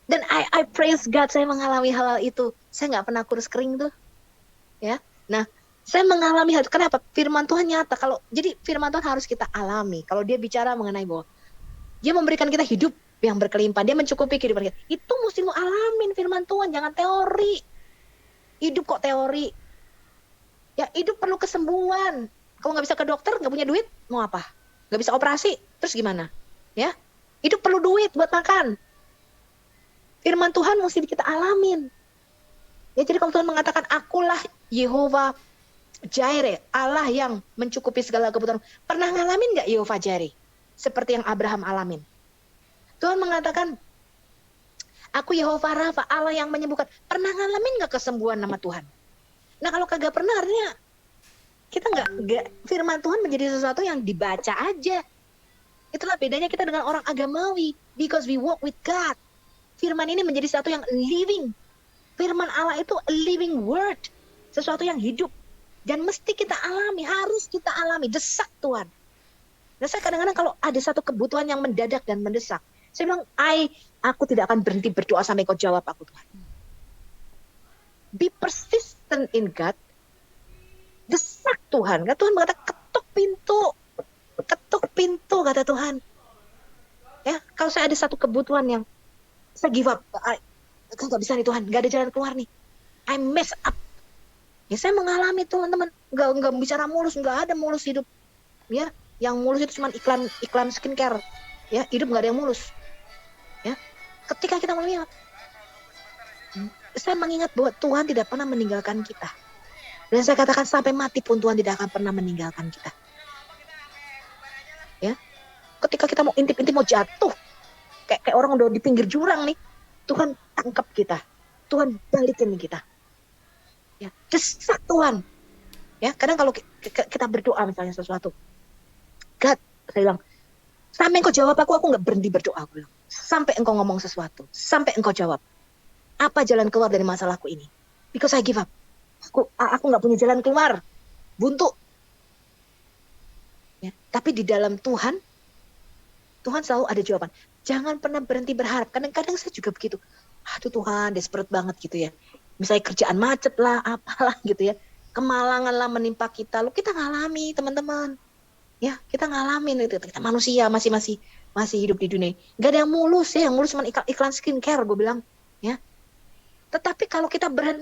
B: Dan I praise God, saya mengalami hal-hal itu. Saya nggak pernah kurus kering tuh. Ya. Nah, saya mengalami hal itu. Kenapa? Firman Tuhan nyata. Jadi firman Tuhan harus kita alami. Kalau dia bicara mengenai bahwa dia memberikan kita hidup yang berkelimpahan, dia mencukupi kehidupan kita. Itu mesti lu alamin firman Tuhan, jangan teori. Hidup kok teori. Ya, hidup perlu kesembuhan. Kalau nggak bisa ke dokter, nggak punya duit, mau apa? Nggak bisa operasi, terus gimana? Ya, hidup perlu duit buat makan. Firman Tuhan mesti kita alamin. Ya, jadi kalau Tuhan mengatakan, akulah Yehova Jireh, Allah yang mencukupi segala kebutuhan. Pernah ngalamin nggak Yehova Jireh? Seperti yang Abraham alamin. Tuhan mengatakan, aku Yehova Rafa, Allah yang menyembuhkan. Pernah ngalamin nggak kesembuhan nama Tuhan? Nah, kalau kagak pernah, artinya kita nggak firman Tuhan menjadi sesuatu yang dibaca aja. Itulah bedanya kita dengan orang agamawi. Because we walk with God. Firman ini menjadi sesuatu yang living. Firman Allah itu a living word. Sesuatu yang hidup. Dan mesti kita alami, harus kita alami. Desak Tuhan. Nah, saya kadang-kadang kalau ada satu kebutuhan yang mendadak dan mendesak, saya bilang, aku tidak akan berhenti berdoa sampai kau jawab aku, Tuhan. Be persistent in God. Desak Tuhan. Tuhan berkata, ketuk pintu, kata Tuhan. Ya, kalau saya ada satu kebutuhan yang saya give up, nggak bisa nih Tuhan, nggak ada jalan keluar nih, I mess up. Ya, saya mengalami teman-teman, nggak bicara mulus, nggak ada mulus hidup. Ya, yang mulus itu cuma iklan skincare. Ya, hidup nggak ada yang mulus. Ya, ketika kita melihat, saya mengingat bahwa Tuhan tidak pernah meninggalkan kita. Dan saya katakan sampai mati pun Tuhan tidak akan pernah meninggalkan kita. Ya, ketika kita mau intip-intip, mau jatuh, kayak orang udah di pinggir jurang nih, Tuhan tangkap kita, Tuhan balikin kita. Ya, desak Tuhan. Ya, kadang kalau kita berdoa misalnya sesuatu, God, saya bilang, sampai engkau jawab aku nggak berhenti berdoa. Aku bilang, sampai engkau ngomong sesuatu, sampai engkau jawab. Apa jalan keluar dari masalahku ini? Because I give up. Aku nggak punya jalan keluar, buntu. Ya, tapi di dalam Tuhan selalu ada jawaban. Jangan pernah berhenti berharap. Kadang-kadang saya juga begitu. Aduh Tuhan, desperate banget gitu ya. Misalnya kerjaan macet lah, apalah gitu ya. Kemalangan lah menimpa kita. Lu kita ngalami teman-teman. Ya, kita ngalamin itu. Kita manusia masih hidup di dunia. Gak ada yang mulus ya. Yang mulus cuma iklan skincare, gue bilang. Ya. Tetapi kalau kita berhenti